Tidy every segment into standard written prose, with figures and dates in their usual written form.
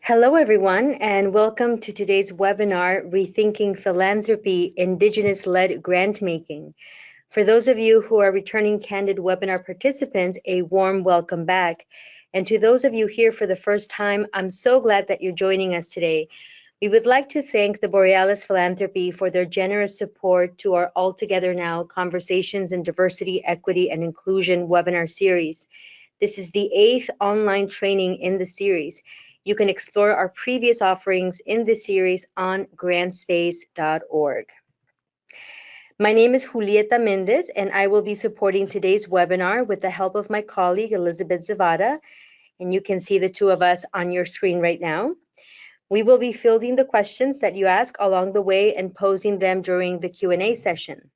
Hello, everyone, and welcome to today's webinar, Rethinking Philanthropy, Indigenous-Led Grantmaking. For those of you who are returning Candid webinar participants, a warm welcome back. And to those of you here for the first time, I'm so glad that you're joining us today. We would like to thank the Borealis Philanthropy for their generous support to our All Together Now Conversations in Diversity, Equity, and Inclusion webinar series. This is the 8th online training in the series. You can explore our previous offerings in this series on grantspace.org. My name is Julieta Mendez, and I will be supporting today's webinar with the help of my colleague, Elizabeth Zapeta, and you can see the two of us on your screen right now. We will be fielding the questions that you ask along the way and posing them during the Q&A session.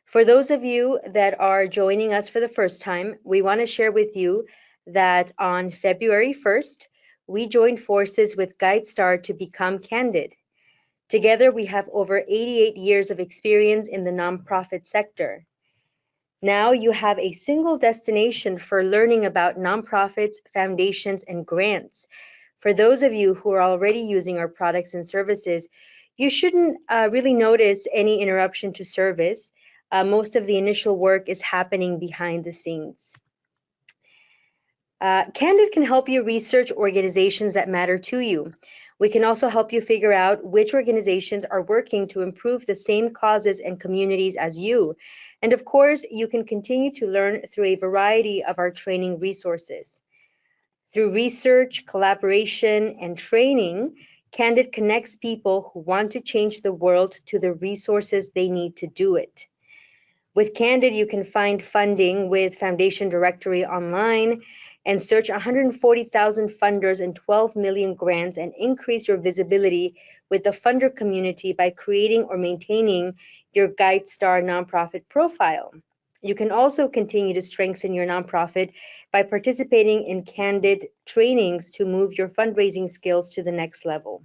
For those of you that are joining us for the first time, we want to share with you that on February 1st, we joined forces with GuideStar to become Candid. Together, we have over 88 years of experience in the nonprofit sector. Now you have a single destination for learning about nonprofits, foundations, and grants. For those of you who are already using our products and services, you shouldn't really notice any interruption to service. Most of the initial work is happening behind the scenes. Candid can help you research organizations that matter to you. We can also help you figure out which organizations are working to improve the same causes and communities as you. And of course, you can continue to learn through a variety of our training resources. Through research, collaboration, and training, Candid connects people who want to change the world to the resources they need to do it. With Candid, you can find funding with Foundation Directory online and search 140,000 funders and 12 million grants and increase your visibility with the funder community by creating or maintaining your GuideStar nonprofit profile. You can also continue to strengthen your nonprofit by participating in Candid trainings to move your fundraising skills to the next level.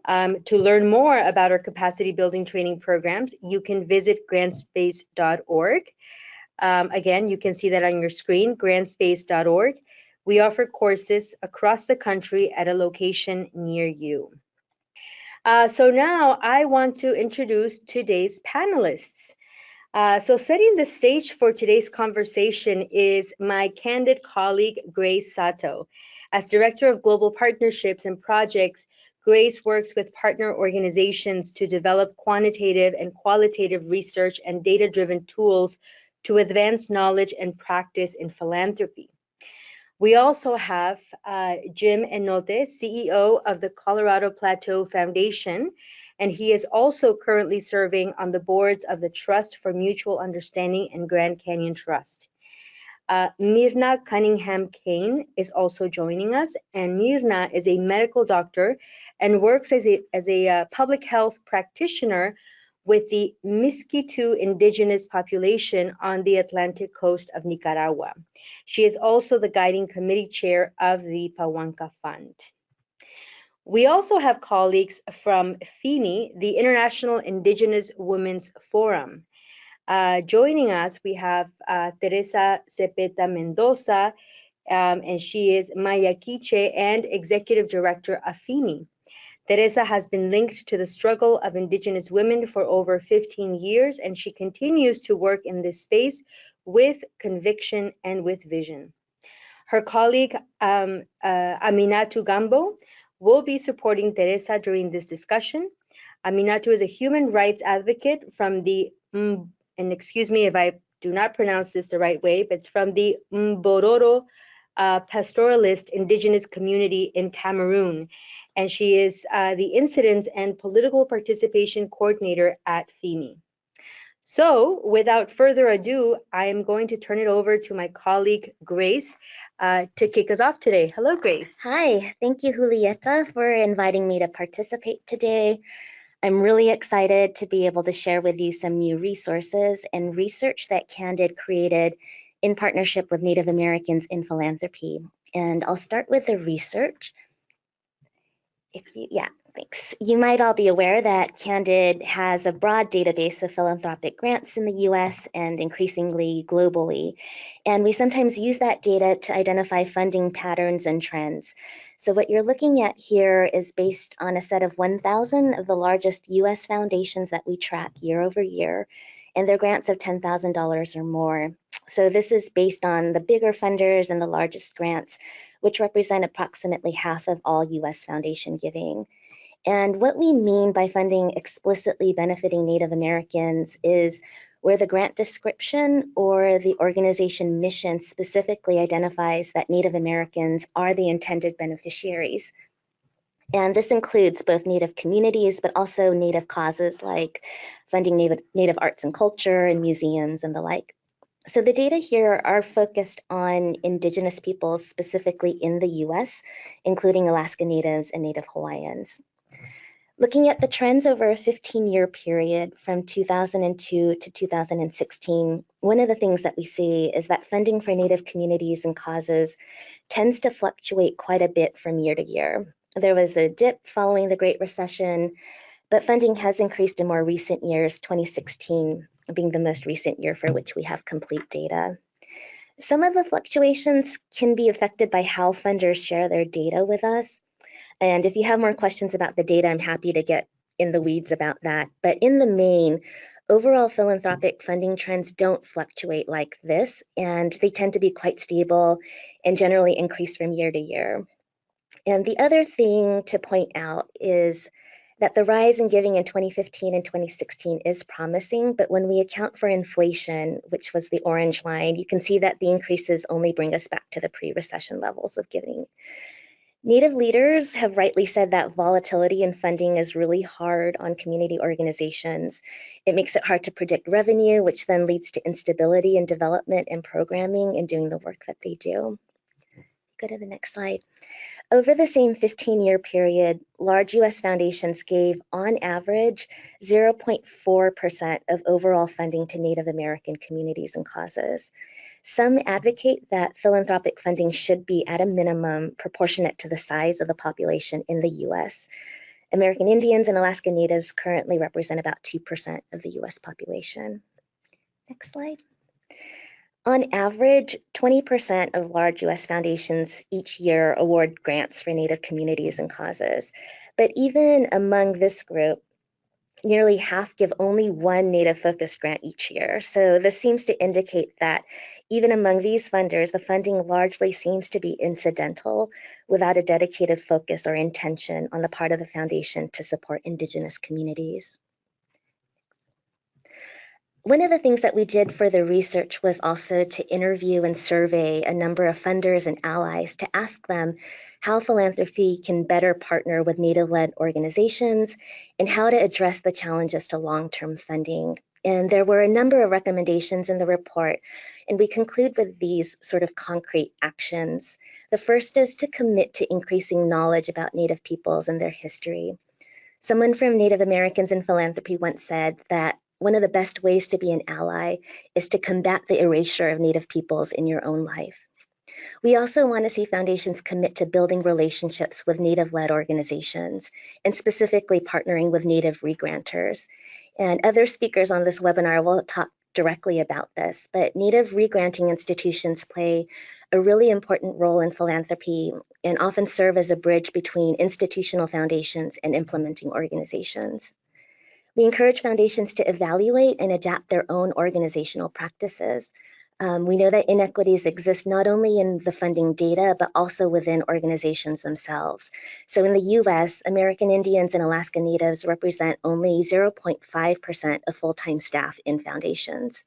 To learn more about our capacity building training programs, you can visit grantspace.org. Again, you can see that on your screen, grantspace.org. We offer courses across the country at a location near you. So now I want to introduce today's panelists. So setting the stage for today's conversation is my Candid colleague, Grace Sato. As Director of Global Partnerships and Projects, Grace works with partner organizations to develop quantitative and qualitative research and data-driven tools to advance knowledge and practice in philanthropy. We also have Jim Enote, CEO of the Colorado Plateau Foundation, and he is also currently serving on the boards of the Trust for Mutual Understanding and Grand Canyon Trust. Myrna Cunningham Kain is also joining us, and Myrna is a medical doctor and works as a public health practitioner with the Miskitu indigenous population on the Atlantic coast of Nicaragua. She is also the guiding committee chair of the PAWANKA Fund. We also have colleagues from FIMI, the International Indigenous Women's Forum. Joining us, we have Teresa Zapeta Mendoza, and she is Mayaquiche and Executive Director of FIMI. Teresa has been linked to the struggle of Indigenous women for over 15 years, and she continues to work in this space with conviction and with vision. Her colleague, Aminatu Gambo, will be supporting Teresa during this discussion. Aminatu is a human rights advocate from the, and excuse me if I do not pronounce this the right way, but it's from the Mbororo pastoralist indigenous community in Cameroon. And she is the incidents and political participation coordinator at FIMI. So without further ado, I am going to turn it over to my colleague, Grace, to kick us off today. Hello, Grace. Hi, thank you, Julieta, for inviting me to participate today. I'm really excited to be able to share with you some new resources and research that Candid created in partnership with Native Americans in philanthropy. And I'll start with the research. Thanks. You might all be aware that Candid has a broad database of philanthropic grants in the US and increasingly globally. And we sometimes use that data to identify funding patterns and trends. So what you're looking at here is based on a set of 1,000 of the largest US foundations that we track year over year, and their grants of $10,000 or more. So this is based on the bigger funders and the largest grants, which represent approximately half of all US foundation giving. And what we mean by funding explicitly benefiting Native Americans is where the grant description or the organization mission specifically identifies that Native Americans are the intended beneficiaries. And this includes both Native communities, but also Native causes like funding Native arts and culture and museums and the like. So the data here are focused on Indigenous peoples specifically in the US, including Alaska Natives and Native Hawaiians. Looking at the trends over a 15-year period from 2002 to 2016, one of the things that we see is that funding for Native communities and causes tends to fluctuate quite a bit from year to year. There was a dip following the Great Recession, but funding has increased in more recent years, 2016 being the most recent year for which we have complete data. Some of the fluctuations can be affected by how funders share their data with us. And if you have more questions about the data, I'm happy to get in the weeds about that. But in the main, overall philanthropic funding trends don't fluctuate like this, and they tend to be quite stable and generally increase from year to year. And the other thing to point out is that the rise in giving in 2015 and 2016 is promising, but when we account for inflation, which was the orange line, you can see that the increases only bring us back to the pre-recession levels of giving. Native leaders have rightly said that volatility in funding is really hard on community organizations. It makes it hard to predict revenue, which then leads to instability in development and programming and doing the work that they do. Go to the next slide. Over the same 15-year period, large US foundations gave, on average, 0.4% of overall funding to Native American communities and causes. Some advocate that philanthropic funding should be, at a minimum, proportionate to the size of the population in the US. American Indians and Alaska Natives currently represent about 2% of the US population. Next slide. On average, 20% of large US foundations each year award grants for Native communities and causes. But even among this group, nearly half give only one Native-focused grant each year. So this seems to indicate that even among these funders, the funding largely seems to be incidental without a dedicated focus or intention on the part of the foundation to support Indigenous communities. One of the things that we did for the research was also to interview and survey a number of funders and allies to ask them how philanthropy can better partner with Native-led organizations and how to address the challenges to long-term funding. And there were a number of recommendations in the report, and we conclude with these sort of concrete actions. The first is to commit to increasing knowledge about Native peoples and their history. Someone from Native Americans in Philanthropy once said that one of the best ways to be an ally is to combat the erasure of Native peoples in your own life. We also want to see foundations commit to building relationships with Native-led organizations, and specifically partnering with Native regranters. And other speakers on this webinar will talk directly about this, but Native regranting institutions play a really important role in philanthropy and often serve as a bridge between institutional foundations and implementing organizations. We encourage foundations to evaluate and adapt their own organizational practices. We know that inequities exist not only in the funding data, but also within organizations themselves. So in the US, American Indians and Alaska Natives represent only 0.5% of full-time staff in foundations.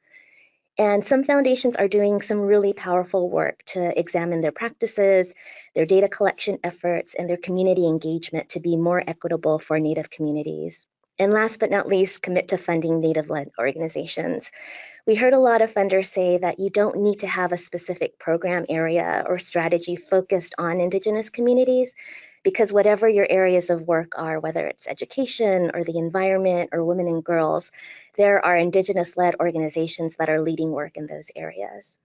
And some foundations are doing some really powerful work to examine their practices, their data collection efforts, and their community engagement to be more equitable for Native communities. And last but not least, commit to funding Native-led organizations. We heard a lot of funders say that you don't need to have a specific program area or strategy focused on Indigenous communities, because whatever your areas of work are, whether it's education or the environment or women and girls, there are Indigenous-led organizations that are leading work in those areas.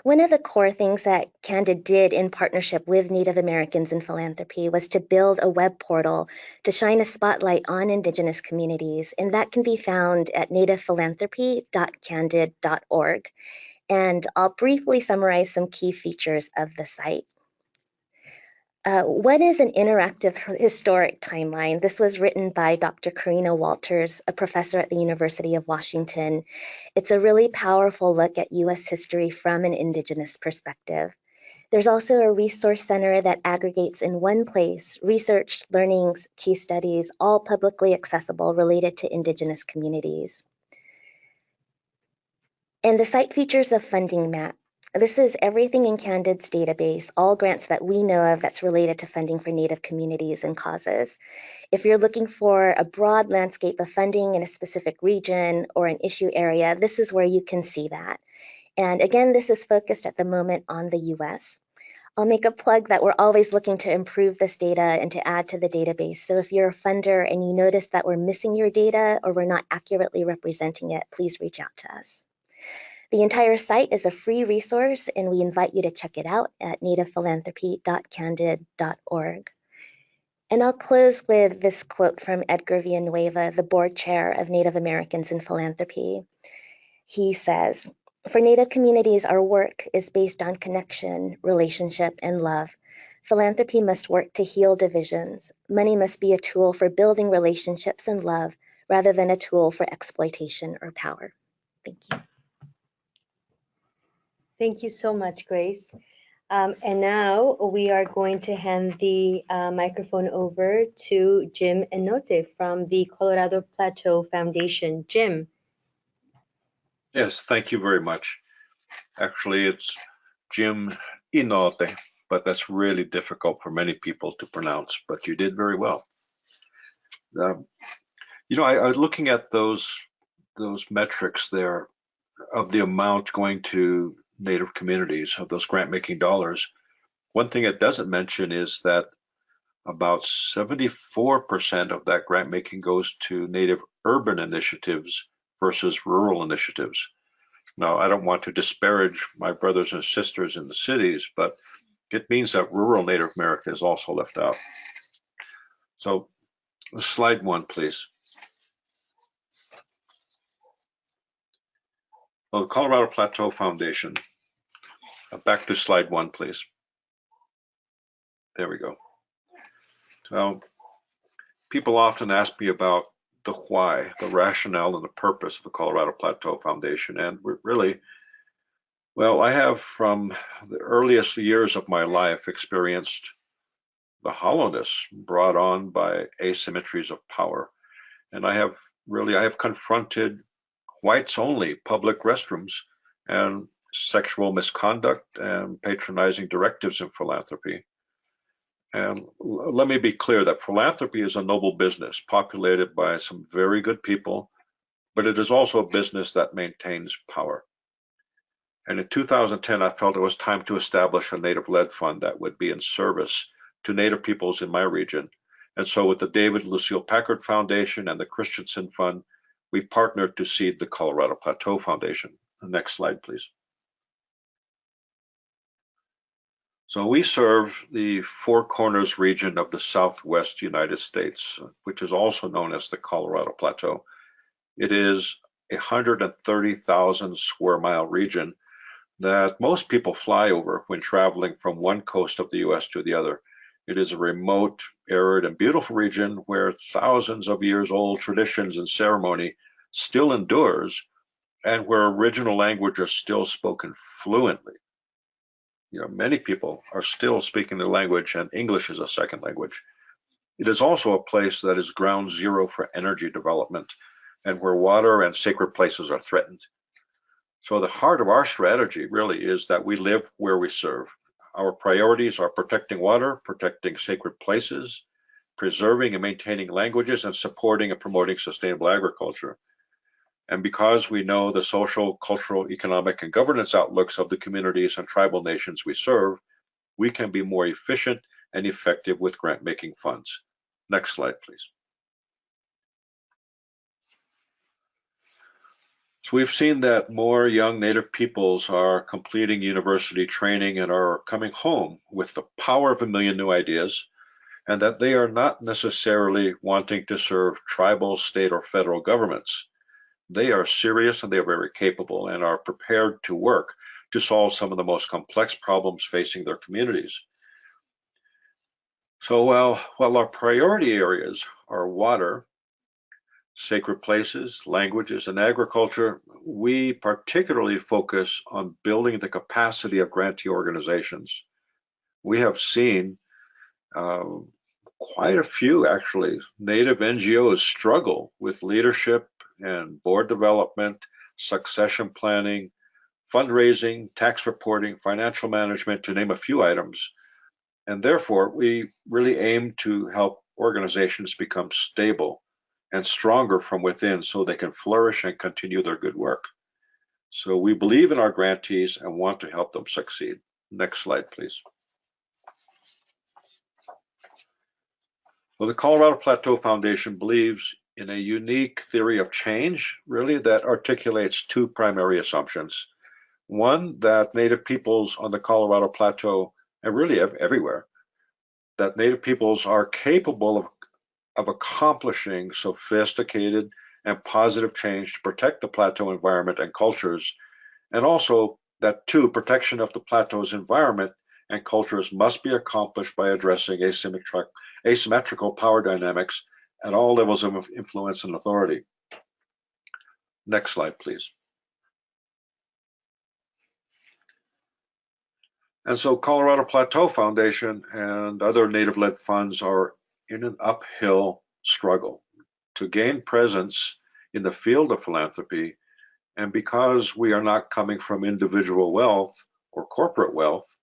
One of the core things that Candid did in partnership with Native Americans in philanthropy was to build a web portal to shine a spotlight on Indigenous communities, and that can be found at nativephilanthropy.candid.org. And I'll briefly summarize some key features of the site. What is an interactive historic timeline? This was written by Dr. Karina Walters, a professor at the University of Washington. It's a really powerful look at U.S. history from an Indigenous perspective. There's also a resource center that aggregates in one place research, learnings, case studies, all publicly accessible related to Indigenous communities. And the site features a funding map. This is everything in Candid's database, all grants that we know of that's related to funding for Native communities and causes. If you're looking for a broad landscape of funding in a specific region or an issue area, this is where you can see that. And again, this is focused at the moment on the US. I'll make a plug that we're always looking to improve this data and to add to the database. So if you're a funder and you notice that we're missing your data or we're not accurately representing it, please reach out to us. The entire site is a free resource, and we invite you to check it out at nativephilanthropy.candid.org. And I'll close with this quote from Edgar Villanueva, the board chair of Native Americans in Philanthropy. He says, "For Native communities, our work is based on connection, relationship, and love. Philanthropy must work to heal divisions. Money must be a tool for building relationships and love rather than a tool for exploitation or power." Thank you. Thank you so much, Grace. And now we are going to hand the microphone over to Jim Enote from the Colorado Plateau Foundation. Jim. Yes, thank you very much. Actually, it's Jim Enote, but that's really difficult for many people to pronounce, but you did very well. I was looking at those metrics there of the amount going to Native communities of those grant-making dollars. One thing it doesn't mention is that about 74% of that grant-making goes to Native urban initiatives versus rural initiatives. Now, I don't want to disparage my brothers and sisters in the cities, but it means that rural Native America is also left out. So, slide 1, please. Well, the Colorado Plateau Foundation. Back to slide 1, please. There we go. Now, people often ask me about the why, the rationale and the purpose of the Colorado Plateau Foundation. And really, well, I have from the earliest years of my life experienced the hollowness brought on by asymmetries of power. And I have confronted whites only public restrooms and sexual misconduct and patronizing directives in philanthropy. And let me be clear that philanthropy is a noble business populated by some very good people, but it is also a business that maintains power. And in 2010, I felt it was time to establish a Native-led fund that would be in service to Native peoples in my region. And so with the David Lucille Packard Foundation and the Christensen Fund, we partnered to seed the Colorado Plateau Foundation. The next slide, please. So we serve the Four Corners region of the Southwest United States, which is also known as the Colorado Plateau. It is a 130,000 square mile region that most people fly over when traveling from one coast of the US to the other. It is a remote, arid, and beautiful region where thousands of years old traditions and ceremony still endures, and where original language are still spoken fluently. Many people are still speaking the language, and English is a second language. It is also a place that is ground zero for energy development, and where water and sacred places are threatened. So the heart of our strategy really is that we live where we serve. Our priorities are protecting water, protecting sacred places, preserving and maintaining languages, and supporting and promoting sustainable agriculture. And because we know the social, cultural, economic, and governance outlooks of the communities and tribal nations we serve, we can be more efficient and effective with grant-making funds. Next slide, please. So we've seen that more young Native peoples are completing university training and are coming home with the power of a million new ideas, and that they are not necessarily wanting to serve tribal, state, or federal governments. They are serious and they are very capable and are prepared to work to solve some of the most complex problems facing their communities. So while our priority areas are water, sacred places, languages, and agriculture, we particularly focus on building the capacity of grantee organizations. We have seen quite a few, actually, Native NGOs struggle with leadership and board development, succession planning, fundraising, tax reporting, financial management, to name a few items. And therefore, we really aim to help organizations become stable and stronger from within so they can flourish and continue their good work. So we believe in our grantees and want to help them succeed. Next slide, please. Well, the Colorado Plateau Foundation believes in a unique theory of change, really, that articulates two primary assumptions. One, that Native peoples on the Colorado Plateau, and really everywhere, that Native peoples are capable of accomplishing sophisticated and positive change to protect the plateau environment and cultures, and also that two, protection of the plateau's environment and cultures must be accomplished by addressing asymmetrical power dynamics at all levels of influence and authority. Next slide, please. And so Colorado Plateau Foundation and other Native-led funds are in an uphill struggle to gain presence in the field of philanthropy. And because we are not coming from individual wealth or corporate wealth,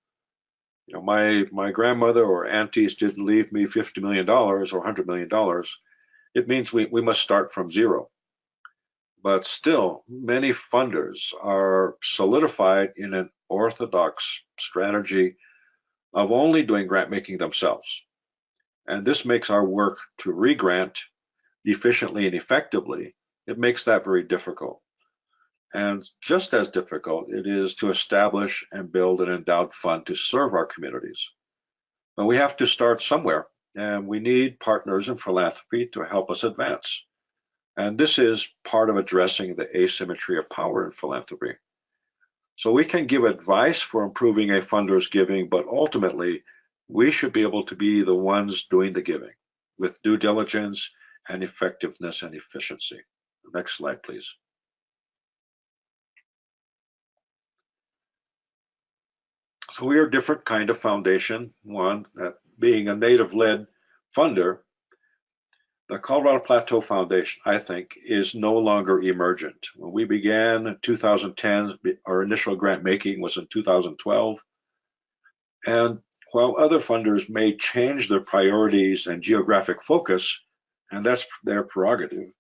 you know, my grandmother or aunties didn't leave me $50 million or $100 million. It means we must start from zero. But still, many funders are solidified in an orthodox strategy of only doing grant making themselves. And this makes our work to re-grant efficiently and effectively, it makes that very difficult. And just as difficult it is to establish and build an endowed fund to serve our communities. But we have to start somewhere, and we need partners in philanthropy to help us advance. And this is part of addressing the asymmetry of power in philanthropy. So we can give advice for improving a funder's giving, but ultimately, we should be able to be the ones doing the giving with due diligence and effectiveness and efficiency. Next slide, please. So we are a different kind of foundation. One, that being a Native-led funder, the Colorado Plateau Foundation, I think, is no longer emergent. When we began in 2010, our initial grant making was in 2012. And while other funders may change their priorities and geographic focus, and that's their prerogative,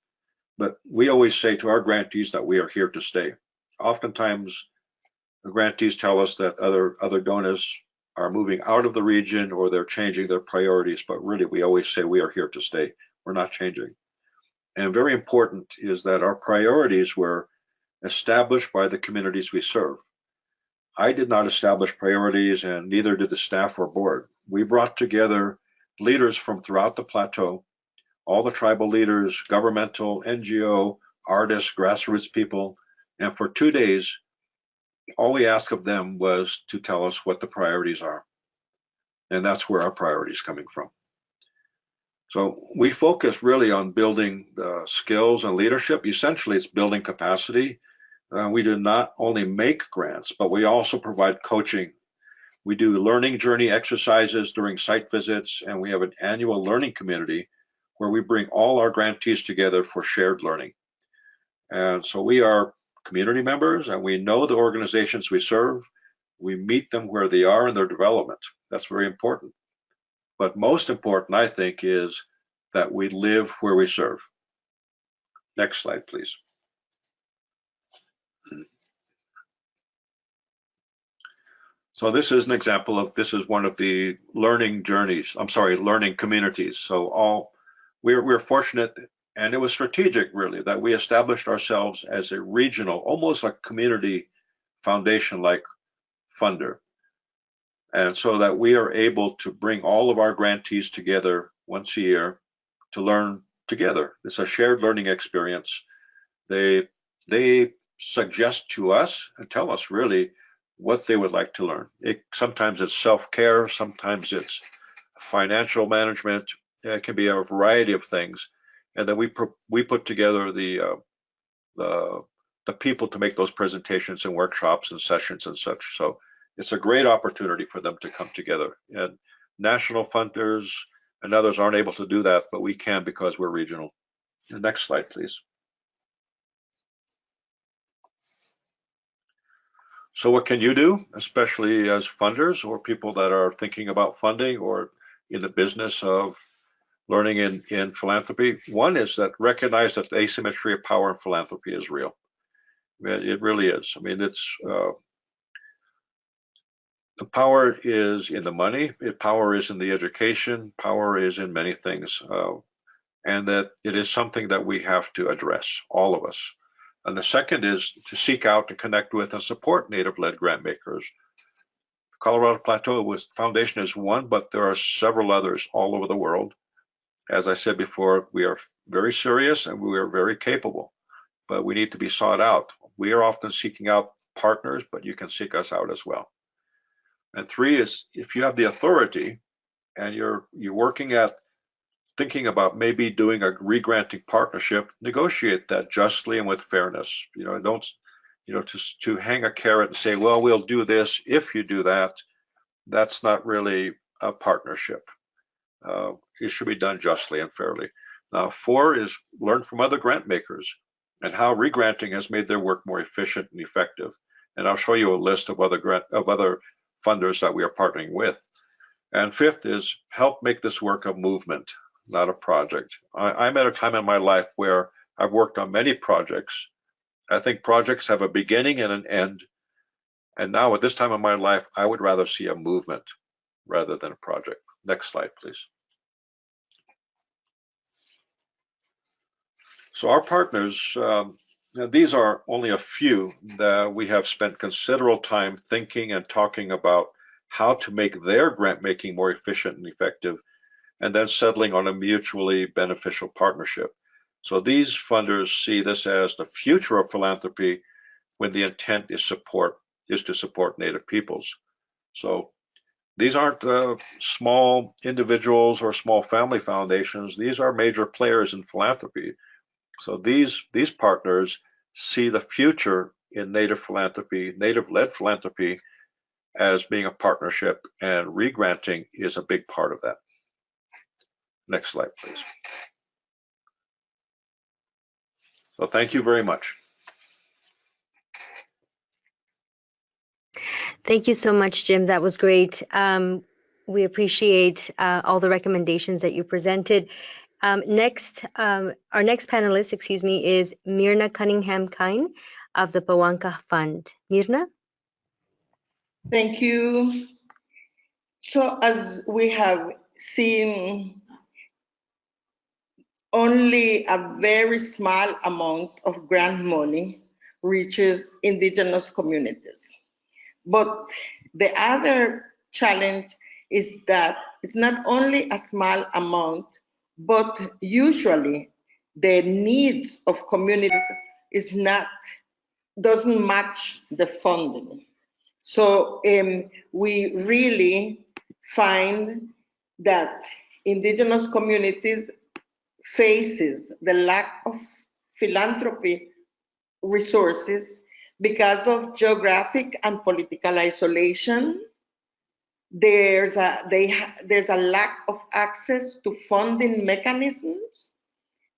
but we always say to our grantees that we are here to stay. Oftentimes, the grantees tell us that other donors are moving out of the region or they're changing their priorities, but really we always say we are here to stay. We're not changing. And very important is that our priorities were established by the communities we serve. I did not establish priorities, and neither did the staff or board. We brought together leaders from throughout the plateau, all the tribal leaders, governmental, NGO, artists, grassroots people, and for 2 days, all we asked of them was to tell us what the priorities are. And that's where our priorities coming from. So we focus really on building skills and leadership. Essentially, it's building capacity. We do not only make grants, but we also provide coaching. We do learning journey exercises during site visits, and we have an annual learning community where we bring all our grantees together for shared learning. And so we are community members, and we know the organizations we serve. We meet them where they are in their development. That's very important. But most important, I think, is that we live where we serve. Next slide, please. So this is an example of, this is one of the learning journeys, learning communities. So we're fortunate And it was strategic, really, that we established ourselves as a regional, almost like community foundation-like funder. And so that we are able to bring all of our grantees together once a year to learn together. It's a shared learning experience. They suggest to us and tell us really what they would like to learn. Sometimes it's self-care, sometimes it's financial management. It can be a variety of things. And then we put together the people to make those presentations and workshops and sessions and such. So it's a great opportunity for them to come together. And national funders and others aren't able to do that, but we can because we're regional. The next slide, please. So what can you do, especially as funders or people that are thinking about funding or in the business of learning in philanthropy? One is that recognize that the asymmetry of power in philanthropy is real. It really is. I mean, it's the power is in the money, power is in the education, power is in many things, and that it is something that we have to address, all of us. And the second is to seek out and connect with and support Native-led grant makers. Colorado Plateau Foundation is one, but there are several others all over the world. As I said before, we are very serious and we are very capable, but we need to be sought out. We are often seeking out partners, but you can seek us out as well. And three is if you have the authority and you're working at thinking about maybe doing a re-granting partnership, negotiate that justly and with fairness. Don't, to hang a carrot and say, well, we'll do this if you do that. That's not really a partnership. It should be done justly and fairly. Now, 4 is learn from other grant makers and how re-granting has made their work more efficient and effective. And I'll show you a list of other funders that we are partnering with. And 5th is help make this work a movement, not a project. I'm at a time in my life where I've worked on many projects. I think projects have a beginning and an end. And now at this time in my life, I would rather see a movement rather than a project. Next slide, please. So our partners, these are only a few that we have spent considerable time thinking and talking about how to make their grant making more efficient and effective, and then settling on a mutually beneficial partnership. So these funders see this as the future of philanthropy when the intent is to support Native peoples. So these aren't small individuals or small family foundations. These are major players in philanthropy. So these partners see the future in Native philanthropy, Native-led philanthropy, as being a partnership, and re-granting is a big part of that. Next slide, please. So thank you very much. Thank you so much, Jim. That was great. We appreciate all the recommendations that you presented. Our next panelist, is Myrna Cunningham Kain of the PAWANKA Fund. Myrna? Thank you. So as we have seen, only a very small amount of grant money reaches indigenous communities. But the other challenge is that it's not only a small amount, but usually the needs of communities doesn't match the funding. So we really find that indigenous communities faces the lack of philanthropy resources because of geographic and political isolation. There's a lack of access to funding mechanisms.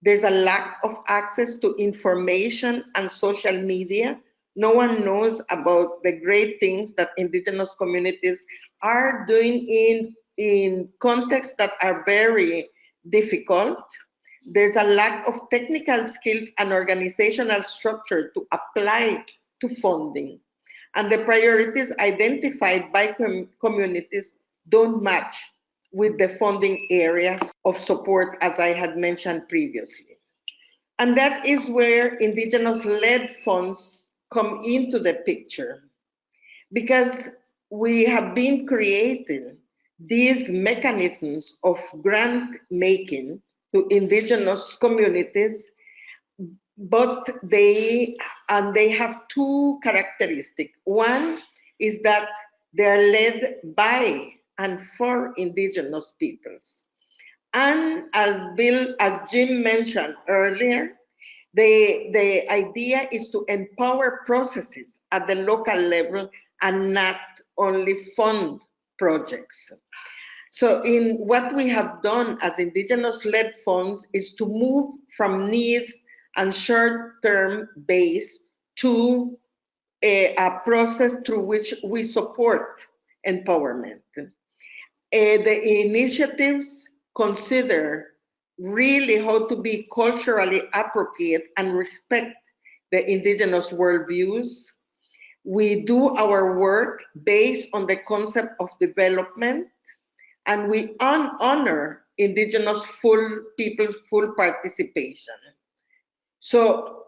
There's a lack of access to information and social media. No one knows about the great things that indigenous communities are doing in contexts that are very difficult. There's a lack of technical skills and organizational structure to apply to funding. And the priorities identified by communities don't match with the funding areas of support, as I had mentioned previously. And that is where Indigenous-led funds come into the picture, because we have been creating these mechanisms of grant making to Indigenous communities, but they have two characteristics. One is that they're led by and for Indigenous peoples. And as Jim mentioned earlier, the idea is to empower processes at the local level and not only fund projects. So in what we have done as Indigenous-led funds is to move from needs and short-term base to a process through which we support empowerment. The initiatives consider really how to be culturally appropriate and respect the Indigenous worldviews. We do our work based on the concept of development, and we honor Indigenous people's full participation. So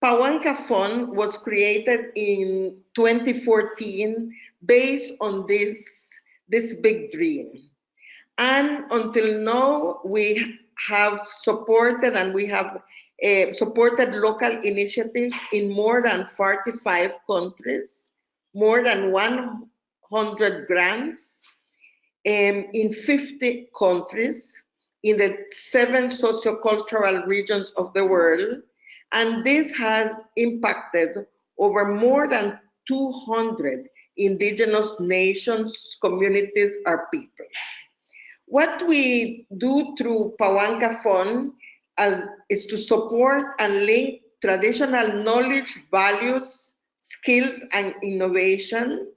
PAWANKA Fund was created in 2014 based on this big dream. And until now, we have supported and we have supported local initiatives in more than 45 countries, more than 100 grants in 50 countries in the 7 sociocultural regions of the world. And this has impacted over more than 200 Indigenous nations, communities, or peoples. What we do through PAWANKA Fund is to support and link traditional knowledge, values, skills, and innovation.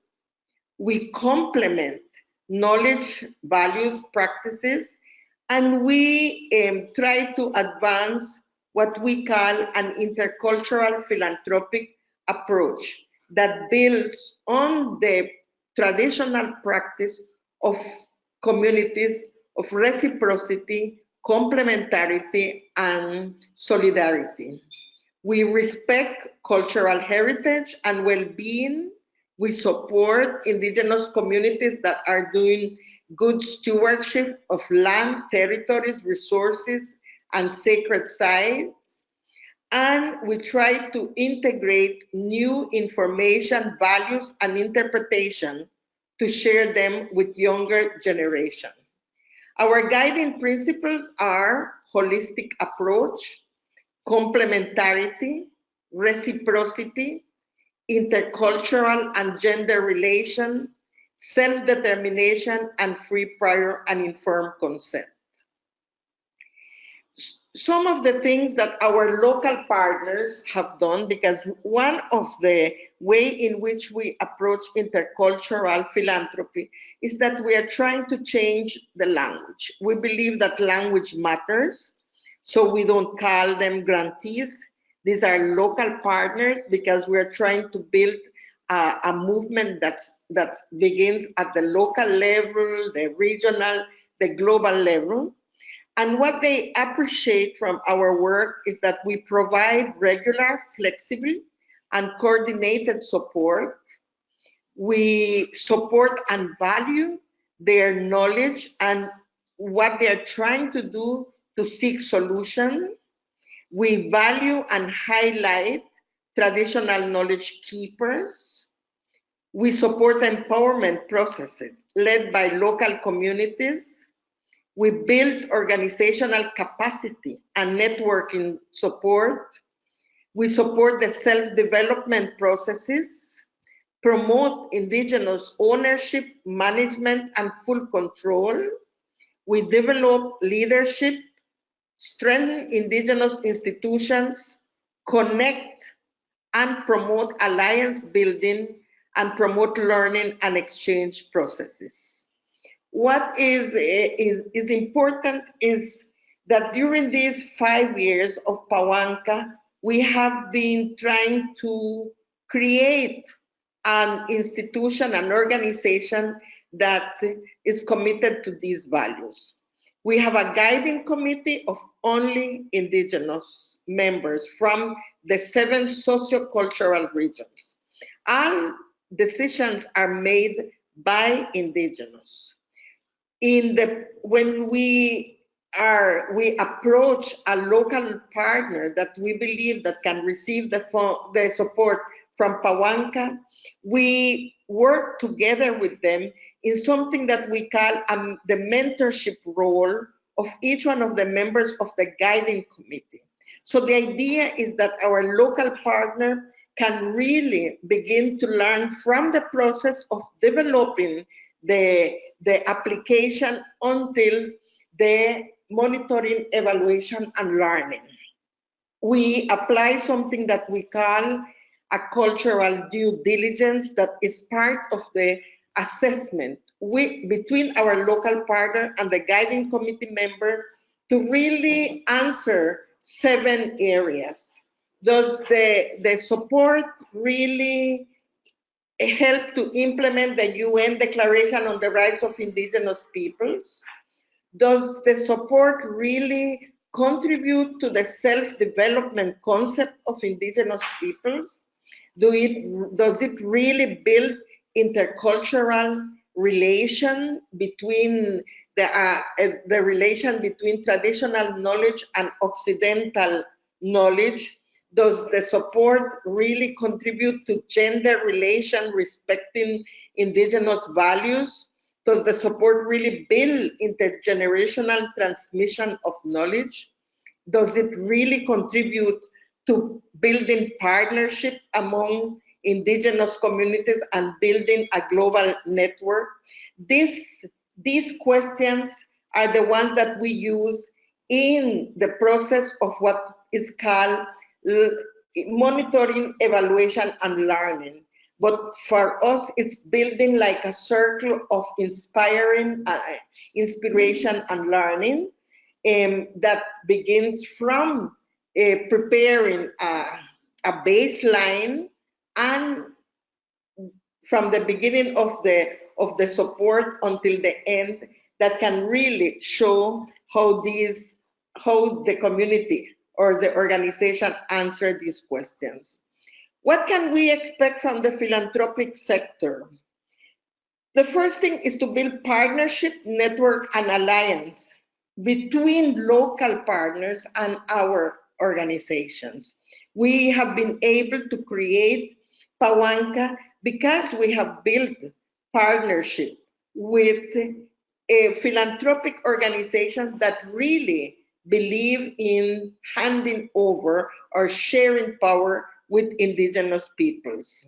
We complement knowledge, values, practices, and we try to advance what we call an intercultural philanthropic approach that builds on the traditional practice of communities of reciprocity, complementarity, and solidarity. We respect cultural heritage and well-being. We support Indigenous communities that are doing good stewardship of land, territories, resources, and sacred sites. And we try to integrate new information, values, and interpretation to share them with younger generation. Our guiding principles are holistic approach, complementarity, reciprocity, intercultural and gender relation, self-determination, and free, prior, and informed consent. Some of the things that our local partners have done, because one of the way in which we approach intercultural philanthropy is that we are trying to change the language. We believe that language matters, so we don't call them grantees. These are local partners because we're trying to build a movement that begins at the local level, the regional, the global level. And what they appreciate from our work is that we provide regular, flexible, and coordinated support. We support and value their knowledge and what they're trying to do to seek solution. We value and highlight traditional knowledge keepers. We support empowerment processes led by local communities. We build organizational capacity and networking support. We support the self-development processes, promote Indigenous ownership, management, and full control. We develop leadership, strengthen Indigenous institutions, connect and promote alliance building, and promote learning and exchange processes. What is important is that during these 5 years of PAWANKA, we have been trying to create an institution, an organization that is committed to these values. We have a guiding committee of only indigenous members from the 7 sociocultural regions. All decisions are made by indigenous. When we approach a local partner that we believe that can receive the support from PAWANKA, we work together with them in something that we call the mentorship role of each one of the members of the guiding committee. So the idea is that our local partner can really begin to learn from the process of developing the application until the monitoring, evaluation, and learning. We apply something that we call a cultural due diligence that is part of the assessment between our local partner and the guiding committee member to really answer 7 areas. Does the support really help to implement the UN Declaration on the Rights of Indigenous Peoples? Does the support really contribute to the self-development concept of indigenous peoples? Does it really build intercultural relation between the relation between traditional knowledge and Occidental knowledge? Does the support really contribute to gender relation respecting indigenous values? Does the support really build intergenerational transmission of knowledge? Does it really contribute to building partnership among indigenous communities and building a global network? These questions are the ones that we use in the process of what is called monitoring, evaluation, and learning. But for us, it's building like a circle of inspiration and learning that begins from preparing a baseline, and from the beginning of the support until the end, that can really show how the community or the organization answer these questions. What can we expect from the philanthropic sector? The first thing is to build partnership, network, and alliance between local partners and our organizations. We have been able to create PAWANKA because we have built partnership with philanthropic organizations that really believe in handing over or sharing power with indigenous peoples.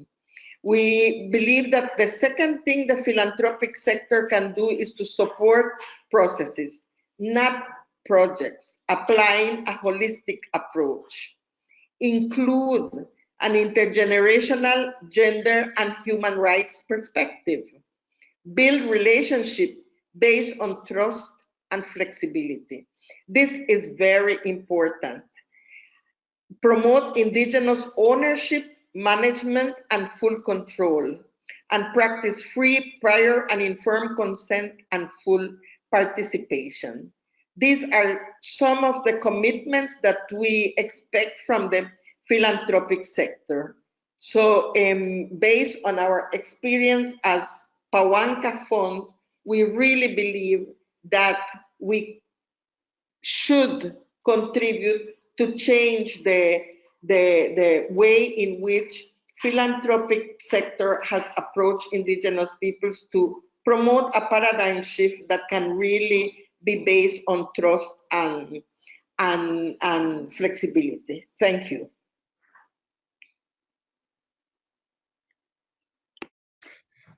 We believe that the second thing the philanthropic sector can do is to support processes, not projects, applying a holistic approach. Include an intergenerational, gender, and human rights perspective. Build relationship based on trust and flexibility. This is very important. Promote indigenous ownership, management, and full control, and practice free, prior, and informed consent and full participation. These are some of the commitments that we expect from the philanthropic sector. So based on our experience as PAWANKA Fund, we really believe that we should contribute to change the way in which philanthropic sector has approached indigenous peoples to promote a paradigm shift that can really be based on trust and flexibility. Thank you.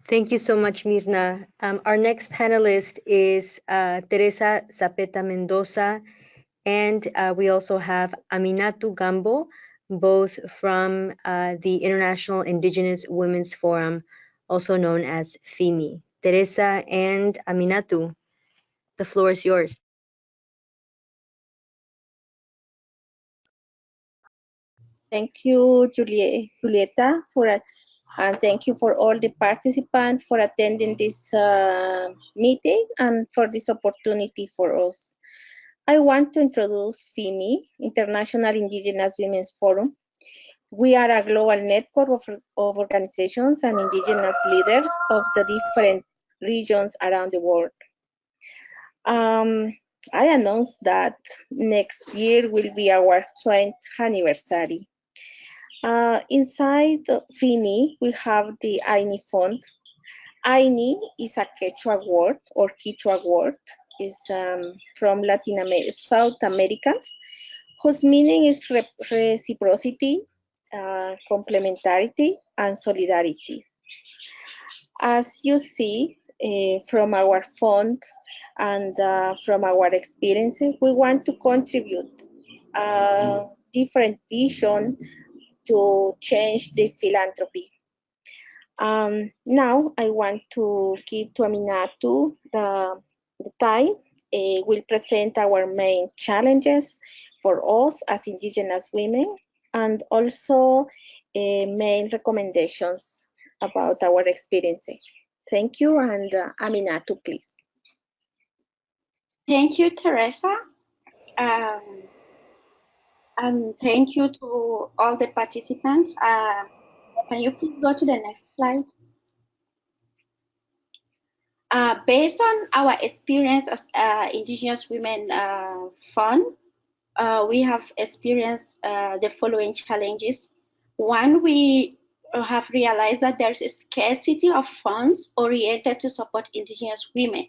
Thank you so much, Myrna. Our next panelist is Teresa Zapeta Mendoza, and we also have Aminatu Gambo, both from the International Indigenous Women's Forum, also known as FIMI. Teresa and Aminatu, the floor is yours. Thank you, Julieta, and thank you for all the participants for attending this meeting and for this opportunity for us. I want to introduce FIMI, International Indigenous Women's Forum. We are a global network of organizations and indigenous leaders of the different regions around the world. I announced that next year will be our 20th anniversary. Inside FIMI, we have the AINI Fund. AINI is a Quechua word or Quechua word. Is from Latin America, South America, whose meaning is reciprocity, complementarity, and solidarity. As you see from our fund and from our experiences, we want to contribute a different vision to change the philanthropy. Now I want to give to Aminatu the time. We'll present our main challenges for us as Indigenous women and also main recommendations about our experiences. Thank you, and Aminatu, please. Thank you, Teresa. And thank you to all the participants. Can you please go to the next slide? Based on our experience as Indigenous Women Fund, we have experienced the following challenges. One, we have realized that there's a scarcity of funds oriented to support Indigenous women.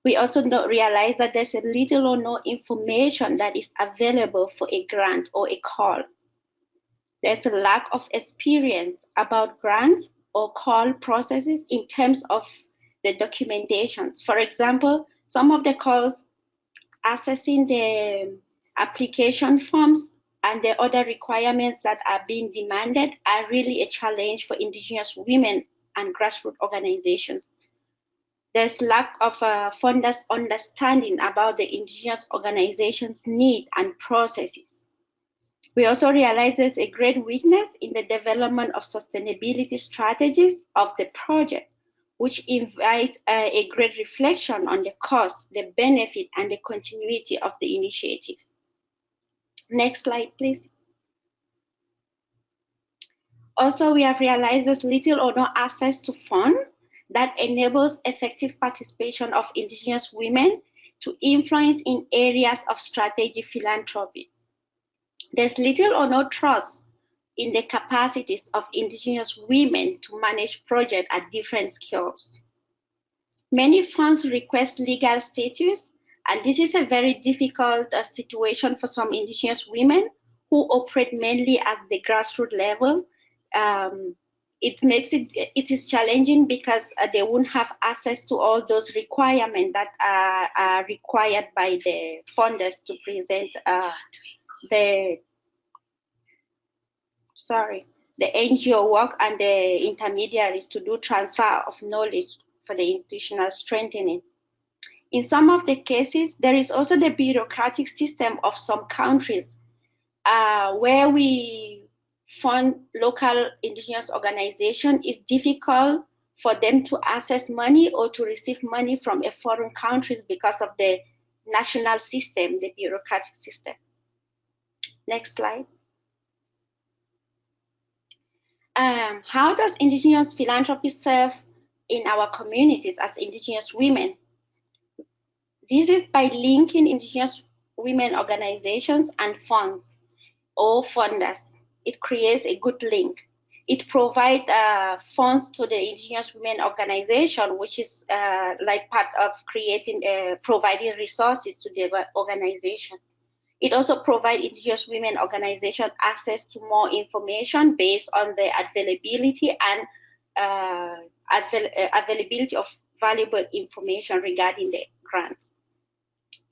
We also realize that there's a little or no information that is available for a grant or a call. There's a lack of experience about grants or call processes in terms of the documentations. For example, some of the calls accessing the application forms and the other requirements that are being demanded are really a challenge for Indigenous women and grassroots organizations. There's lack of funders' understanding about the Indigenous organizations' need and processes. We also realize there's a great weakness in the development of sustainability strategies of the project, which invites a great reflection on the cost, the benefit, and the continuity of the initiative. Next slide, please. Also, we have realized there's little or no access to funds that enables effective participation of Indigenous women to influence in areas of strategic philanthropy. There's little or no trust in the capacities of Indigenous women to manage projects at different scales. Many funds request legal status, and this is a very difficult situation for some Indigenous women who operate mainly at the grassroots level. It is challenging because they won't have access to all those requirements that are required by the funders to present the NGO work and the intermediaries to do transfer of knowledge for the institutional strengthening. In some of the cases, there is also the bureaucratic system of some countries where we fund local Indigenous organizations. It's difficult for them to access money or to receive money from a foreign countries because of the national system, the bureaucratic system. Next slide. How does Indigenous philanthropy serve in our communities as Indigenous women? This is by linking Indigenous women organizations and funds or funders. It creates a good link. It provides funds to the Indigenous women organization, which is like part of providing resources to the organization. It also provides Indigenous women organizations access to more information based on the availability and availability of valuable information regarding the grants.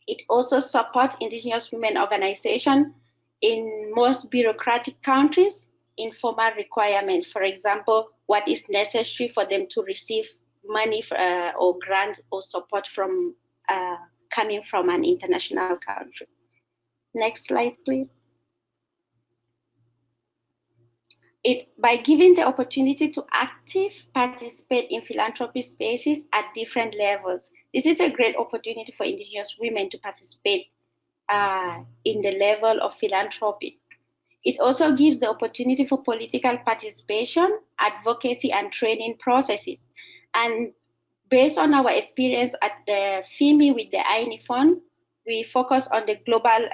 It also supports Indigenous women organizations in most bureaucratic countries in formal requirements. For example, what is necessary for them to receive money or grants or support from coming from an international country. Next slide, please. By giving the opportunity to active participate in philanthropy spaces at different levels, This is a great opportunity for Indigenous women to participate in the level of philanthropy. It also gives the opportunity for political participation, advocacy, and training processes. And based on our experience at the FIMI with the INI Fund, we focus on the Global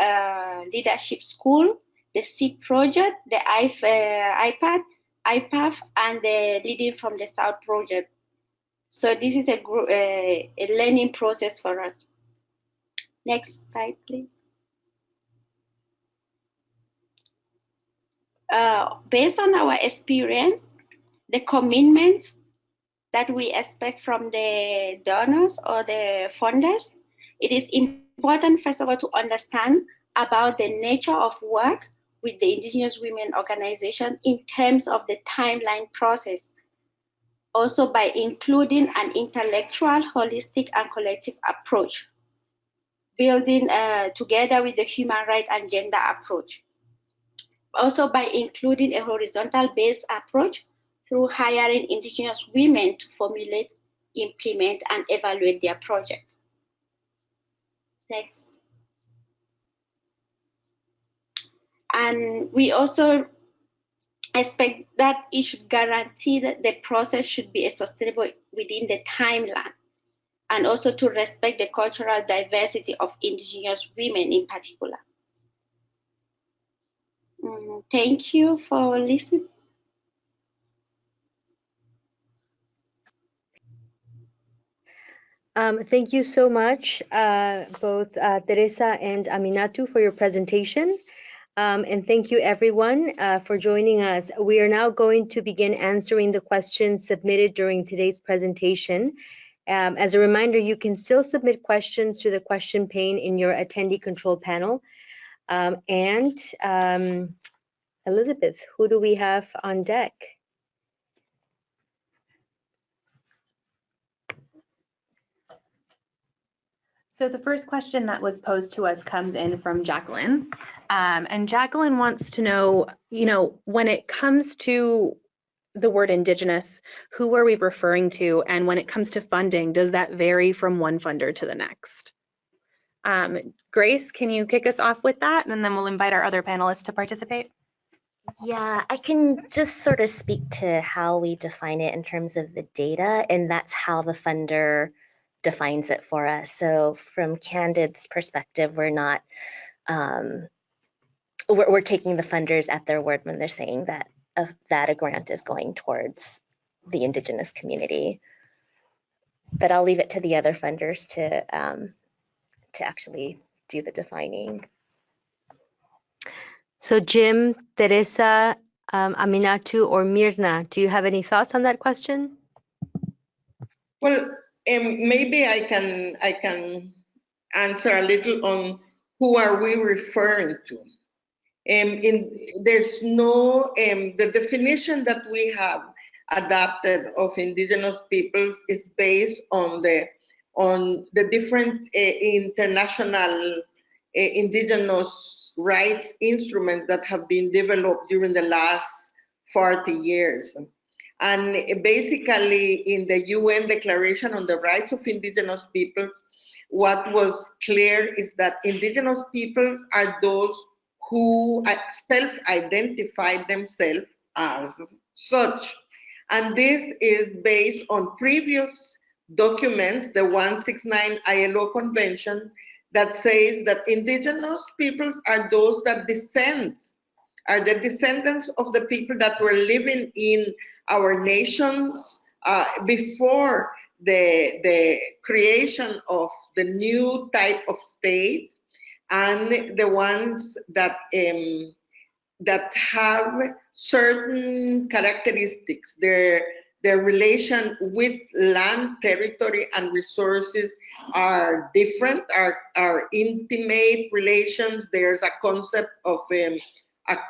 Leadership School, the SEED project, the IPAD, IPAF, and the Leading from the South project. So this is a learning process for us. Next slide, please. Based on our experience, the commitment that we expect from the donors or the funders, it is important, first of all, to understand about the nature of work with the Indigenous Women Organization in terms of the timeline process. Also by including an intellectual, holistic, and collective approach, building together with the human rights and gender approach. Also by including a horizontal based approach through hiring Indigenous women to formulate, implement, and evaluate their projects. Next. And we also expect that it should guarantee that the process should be sustainable within the timeline, and also to respect the cultural diversity of Indigenous women in particular. Thank you for listening. Thank you so much, both Teresa and Aminatu, for your presentation. And thank you everyone for joining us. We are now going to begin answering the questions submitted during today's presentation. As a reminder, you can still submit questions to the question pane in your attendee control panel. Elizabeth, who do we have on deck? So the first question that was posed to us comes in from Jacqueline. And Jacqueline wants to know, when it comes to the word Indigenous, who are we referring to? And when it comes to funding, does that vary from one funder to the next? Grace, can you kick us off with that? And then we'll invite our other panelists to participate. Yeah, I can just sort of speak to how we define it in terms of the data, and that's how the funder defines it for us. So from Candid's perspective, we're not, we're taking the funders at their word when they're saying that a grant is going towards the Indigenous community. But I'll leave it to the other funders to actually do the defining. So Jim, Teresa, Aminatu, or Myrna, do you have any thoughts on that question? Well, maybe I can answer a little on who are we referring to. There's no, the definition that we have adopted of Indigenous peoples is based on the different international Indigenous rights instruments that have been developed during the last 40 years. And basically in the UN Declaration on the Rights of Indigenous Peoples, what was clear is that Indigenous peoples are those who self-identify themselves as such. And this is based on previous documents, the 169 ILO Convention, that says that Indigenous peoples are those that are the descendants of the people that were living in our nations before the creation of the new type of states, and the ones that have certain characteristics. Their relation with land, territory, and resources are different, are intimate relations. There's a concept of a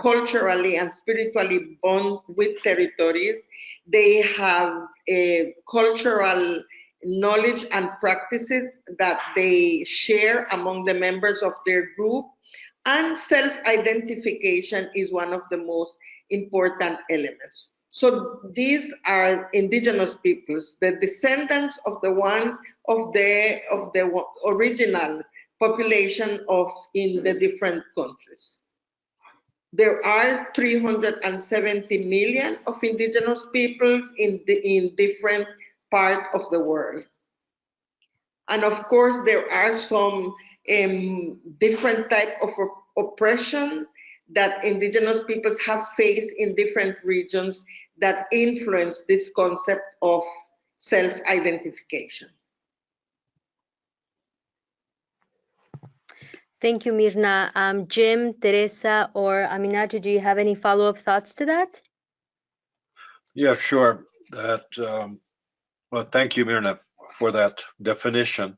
culturally and spiritually bond with territories. They have a cultural knowledge and practices that they share among the members of their group. And self-identification is one of the most important elements. So these are indigenous peoples, the descendants of the ones of the original population in the different countries. There are 370 million of indigenous peoples in different parts of the world. And of course, there are some different type of oppression that indigenous peoples have faced in different regions that influence this concept of self-identification. Thank you, Myrna. Jim, Teresa, or Aminatu, do you have any follow-up thoughts to that? Yeah, sure. Well, thank you, Myrna, for that definition.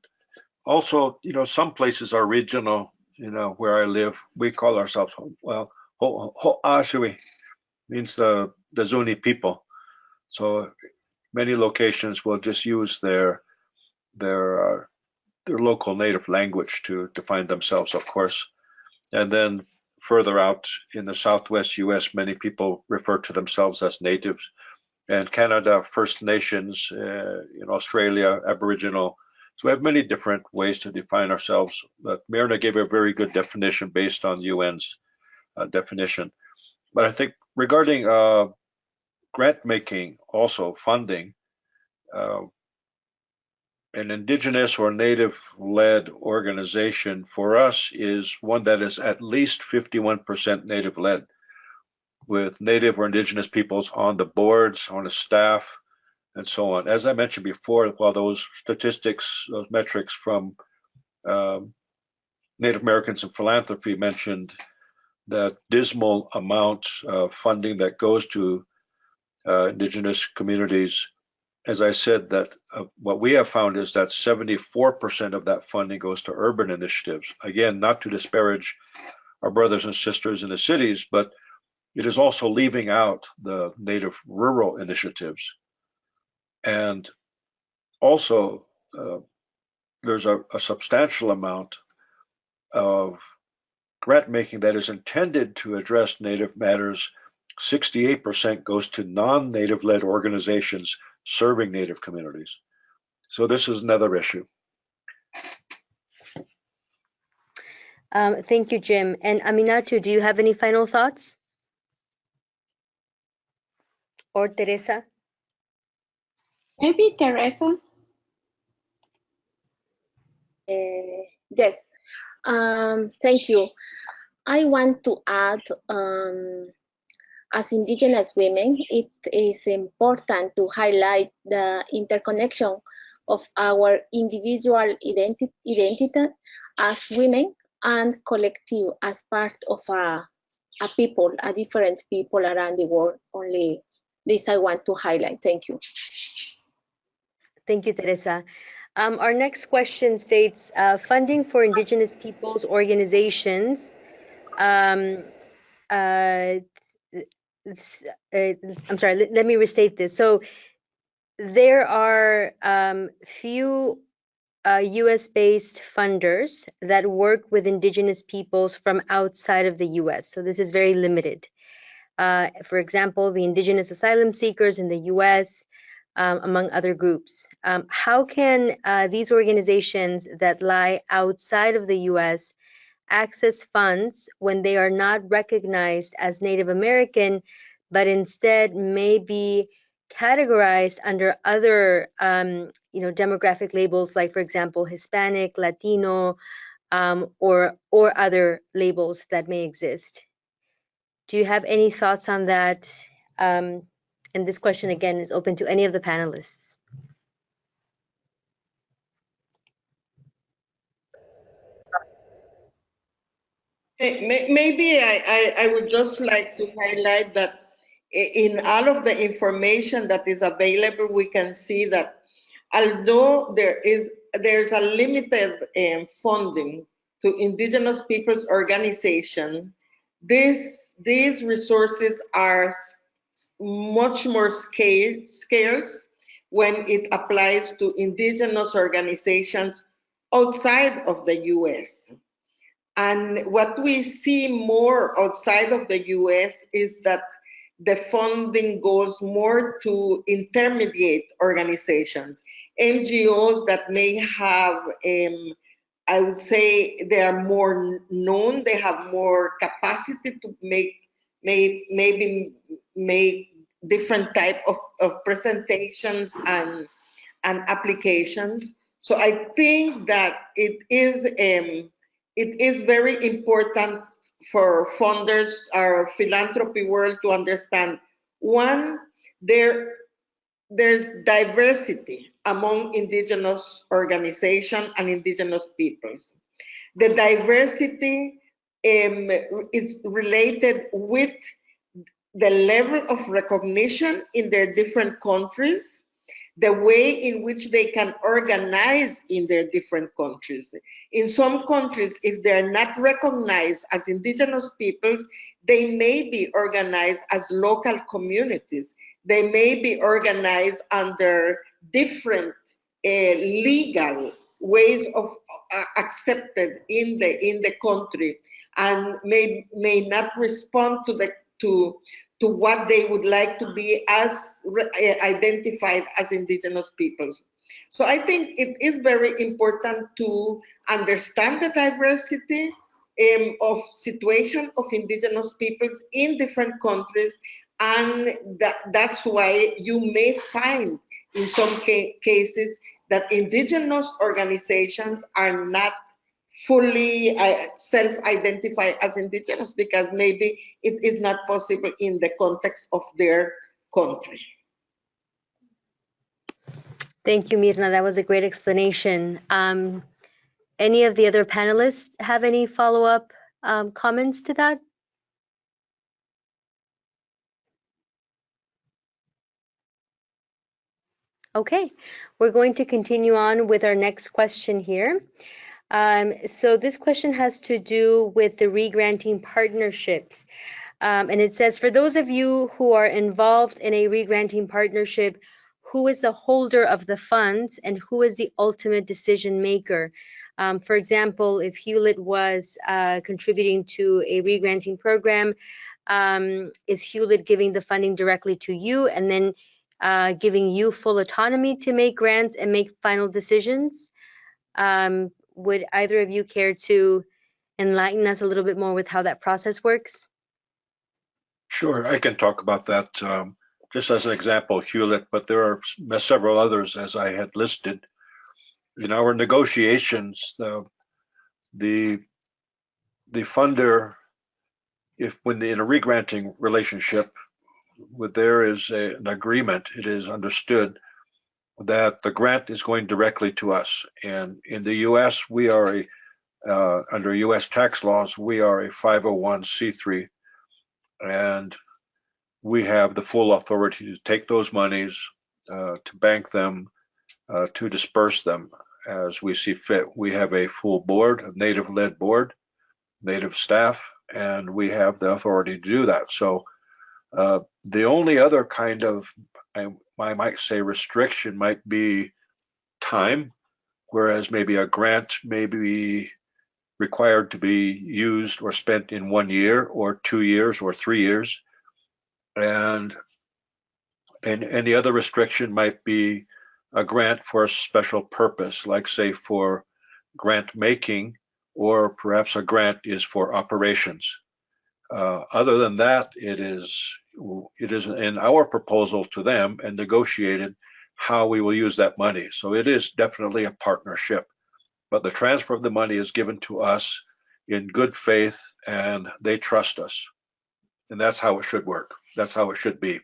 Also, some places are regional. Where I live, we call ourselves, well, Ho'ashui means the Zuni people. So many locations will just use their local native language to define themselves, of course. And then further out in the Southwest US, many people refer to themselves as natives. And Canada, First Nations, in Australia, Aboriginal. So we have many different ways to define ourselves. But Myrna gave a very good definition based on UN's definition. But I think regarding grant making, also funding, an indigenous or native-led organization for us is one that is at least 51% native-led, with native or indigenous peoples on the boards, on the staff, and so on. As I mentioned before, while those statistics, those metrics from Native Americans and Philanthropy mentioned that dismal amount of funding that goes to indigenous communities, as I said, that what we have found is that 74% of that funding goes to urban initiatives. Again, not to disparage our brothers and sisters in the cities, but it is also leaving out the native rural initiatives. And also, there's a substantial amount of grant making that is intended to address native matters. 68% goes to non-native led organizations serving native communities. So this is another issue. Thank you, Jim. And Aminatu, do you have any final thoughts? Or Teresa? Maybe Teresa. Yes, thank you. I want to add, as Indigenous women, it is important to highlight the interconnection of our individual identity as women and collective as part of a people, a different people around the world. Only this I want to highlight. Thank you. Thank you, Teresa. Our next question states, funding for Indigenous peoples organizations. I'm sorry, let me restate this. So there are few US-based funders that work with Indigenous peoples from outside of the US. So this is very limited. For example, the Indigenous asylum seekers in the US, among other groups. How can these organizations that lie outside of the US access funds when they are not recognized as Native American, but instead may be categorized under other demographic labels, like, for example, Hispanic, Latino, or other labels that may exist? Do you have any thoughts on that? And this question, again, is open to any of the panelists. Maybe I would just like to highlight that in all of the information that is available, we can see that although there's a limited funding to Indigenous peoples organization, these resources are much more scarce when it applies to Indigenous organizations outside of the US. And what we see more outside of the US is that the funding goes more to intermediate organizations, NGOs that may have, I would say they are more known, they have more capacity to maybe make different type of presentations and applications. So I think that it is very important for funders or philanthropy world to understand, one, there's diversity among indigenous organizations and indigenous peoples. The diversity is related with the level of recognition in their different countries, the way in which they can organize in their different countries. In some countries, if they're not recognized as indigenous peoples, they may be organized as local communities. They may be organized under different legal ways of accepted in the country, and may not respond to what they would like to be as identified as indigenous peoples. So I think it is very important to understand the diversity of situation of indigenous peoples in different countries, and that's why you may find in some cases that indigenous organizations are not fully self-identify as indigenous because maybe it is not possible in the context of their country. Thank you, Myrna. That was a great explanation. Any of the other panelists have any follow-up comments to that? Okay, we're going to continue on with our next question here. So this question has to do with the regranting partnerships. And it says, for those of you who are involved in a regranting partnership, who is the holder of the funds and who is the ultimate decision maker? For example, if Hewlett was contributing to a regranting program, is Hewlett giving the funding directly to you and then giving you full autonomy to make grants and make final decisions? Would either of you care to enlighten us a little bit more with how that process works? Sure, I can talk about that. Just as an example, Hewlett, but there are several others as I had listed. In our negotiations, the funder, when in a regranting relationship, when there is an agreement, it is understood that the grant is going directly to us. And in the U.S., we are under U.S. tax laws, we are a 501c3, and we have the full authority to take those monies, to bank them, to disperse them as we see fit. We have a full board, a native-led board, native staff, and we have the authority to do that. So the only other kind of, I might say, restriction might be time, whereas maybe a grant may be required to be used or spent in 1 year or 2 years or 3 years. And the other restriction might be a grant for a special purpose, like say for grant making, or perhaps a grant is for operations. Other than that, it is in our proposal to them and negotiated how we will use that money. So it is definitely a partnership, but the transfer of the money is given to us in good faith and they trust us. And that's how it should work. That's how it should be.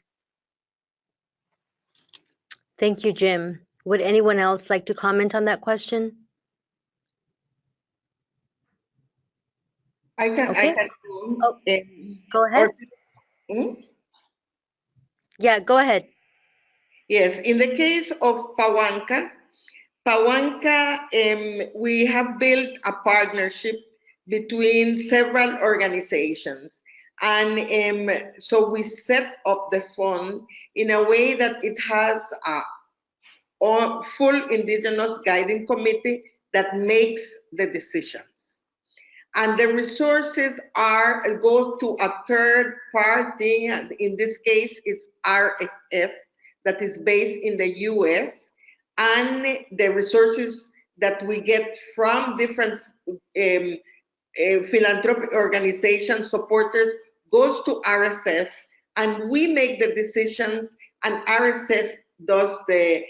Thank you, Jim. Would anyone else like to comment on that question? I can go ahead. Yeah, go ahead. Yes, in the case of PAWANKA, we have built a partnership between several organizations. And so we set up the fund in a way that it has a full indigenous guiding committee that makes the decisions. and the resources go to a third party. In this case, it's RSF, that is based in the US, and the resources that we get from different philanthropic organizations, supporters, goes to RSF, and we make the decisions, and RSF does the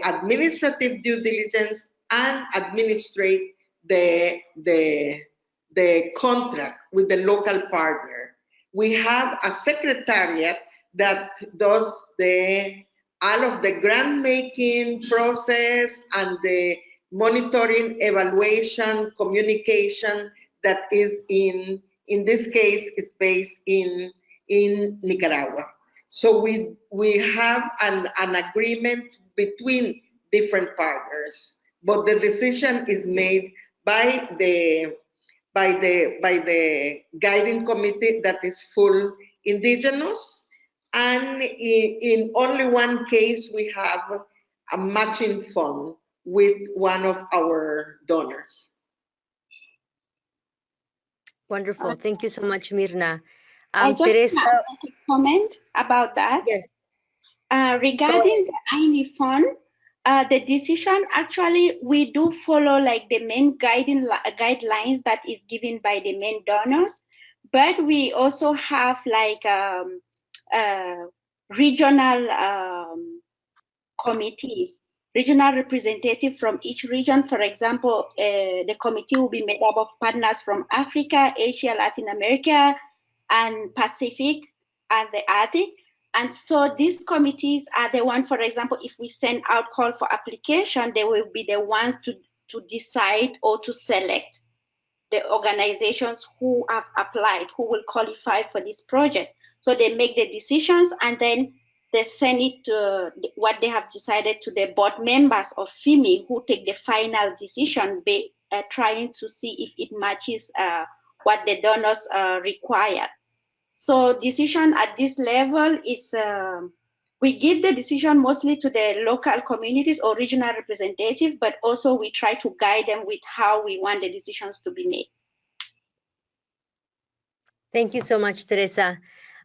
administrative due diligence and administrate the contract with the local partner. We have a secretariat that does all of the grant making process and the monitoring, evaluation, communication that is in this case is based in Nicaragua. So we have an agreement between different partners, but the decision is made by the guiding committee that is full indigenous, and in only one case we have a matching fund with one of our donors. Wonderful. Thank you so much, Myrna. I just Teresa, want to make a comment about that. yes. Regarding the INI fund, the decision, actually, we do follow like the main guidelines that is given by the main donors, but we also have like regional committees, regional representative from each region. For example, the committee will be made up of partners from Africa, Asia, Latin America, and Pacific, and the Arctic. And so these committees are the one, for example, if we send out call for application, they will be the ones to decide or to select the organizations who have applied, who will qualify for this project. So they make the decisions, and then they send it to what they have decided to the board members of FIMI, who take the final decision, trying to see if it matches what the donors require. So decision at this level is, we give the decision mostly to the local communities or regional representative, but also we try to guide them with how we want the decisions to be made. Thank you so much, Teresa.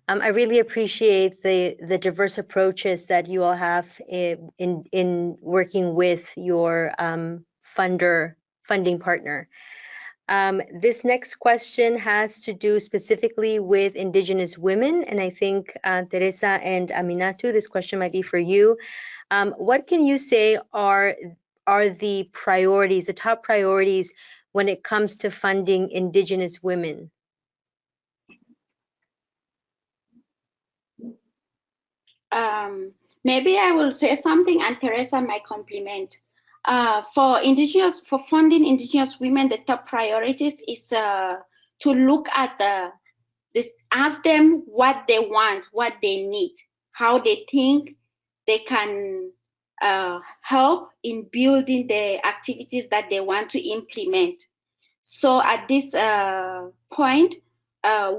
I really appreciate the diverse approaches that you all have in working with your funding partner. This next question has to do specifically with Indigenous women, and I think Teresa and Aminatu, this question might be for you. What can you say are the priorities, the top priorities when it comes to funding Indigenous women? Maybe I will say something and Teresa might complement. For funding Indigenous women, the top priorities is to look at ask them what they want, what they need, how they think they can help in building the activities that they want to implement. So at this point,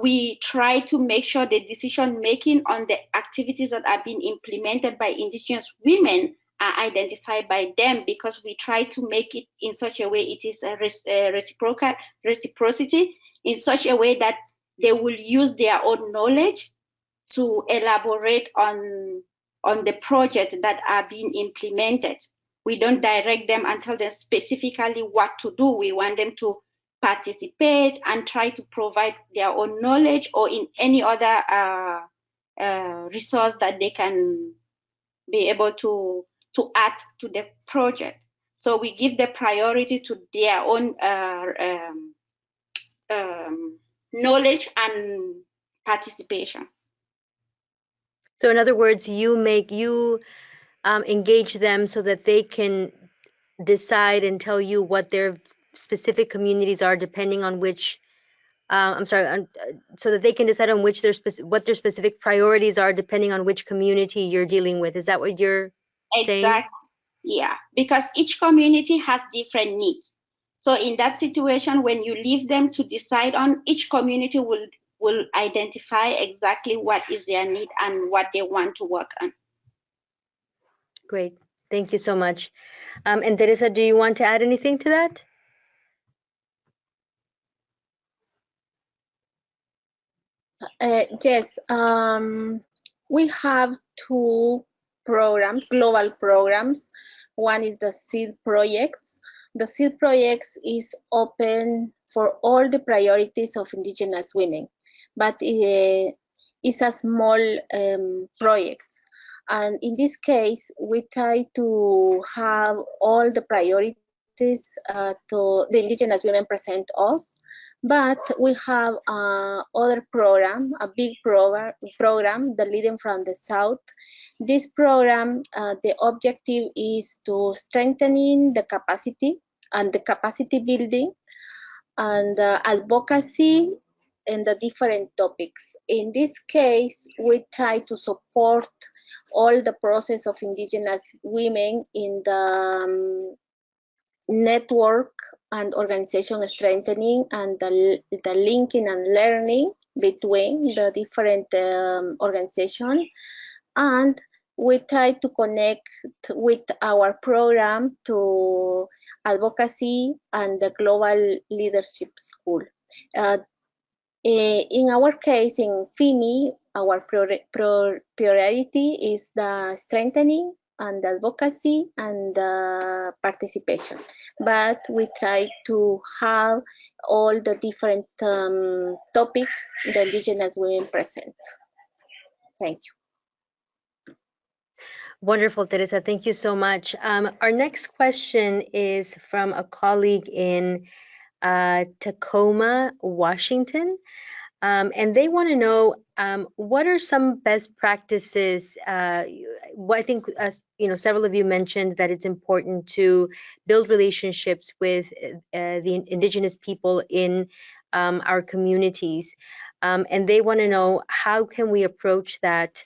we try to make sure the decision making on the activities that are being implemented by Indigenous women are identified by them, because we try to make it in such a way it is a reciprocity, in such a way that they will use their own knowledge to elaborate on the project that are being implemented. We don't direct them and tell them specifically what to do. We want them to participate and try to provide their own knowledge or in any other resource that they can be able to add to the project. So we give the priority to their own knowledge and participation. So in other words, you engage them so that they can decide and tell you what their specific communities are, depending on which, so that they can decide on which what their specific priorities are, depending on which community you're dealing with. Is that what you're saying? Exactly. Yeah, because each community has different needs. So in that situation, when you leave them to decide on, each community will identify exactly what is their need and what they want to work on. Great. Thank you so much. And Teresa, do you want to add anything to that? Yes, we have two programs, global programs. One is the SEED projects. The SEED projects is open for all the priorities of Indigenous women, but it's a small projects. And in this case, we try to have all the priorities to the Indigenous women present us. But we have other program, a big program, the Leading from the South. This program, the objective is to strengthening the capacity and the capacity building and advocacy in the different topics. In this case, we try to support all the process of Indigenous women in the network and organization strengthening and the linking and learning between the different organizations. And we try to connect with our program to advocacy and the global leadership school. In our case, in FIMI, our priority is the strengthening and advocacy and participation. But we try to have all the different topics the Indigenous women present. Thank you. Wonderful, Teresa. Thank you so much. Our next question is from a colleague in Tacoma, Washington. And they want to know what are some best practices. I think several of you mentioned that it's important to build relationships with the Indigenous people in our communities, and they want to know how can we approach that.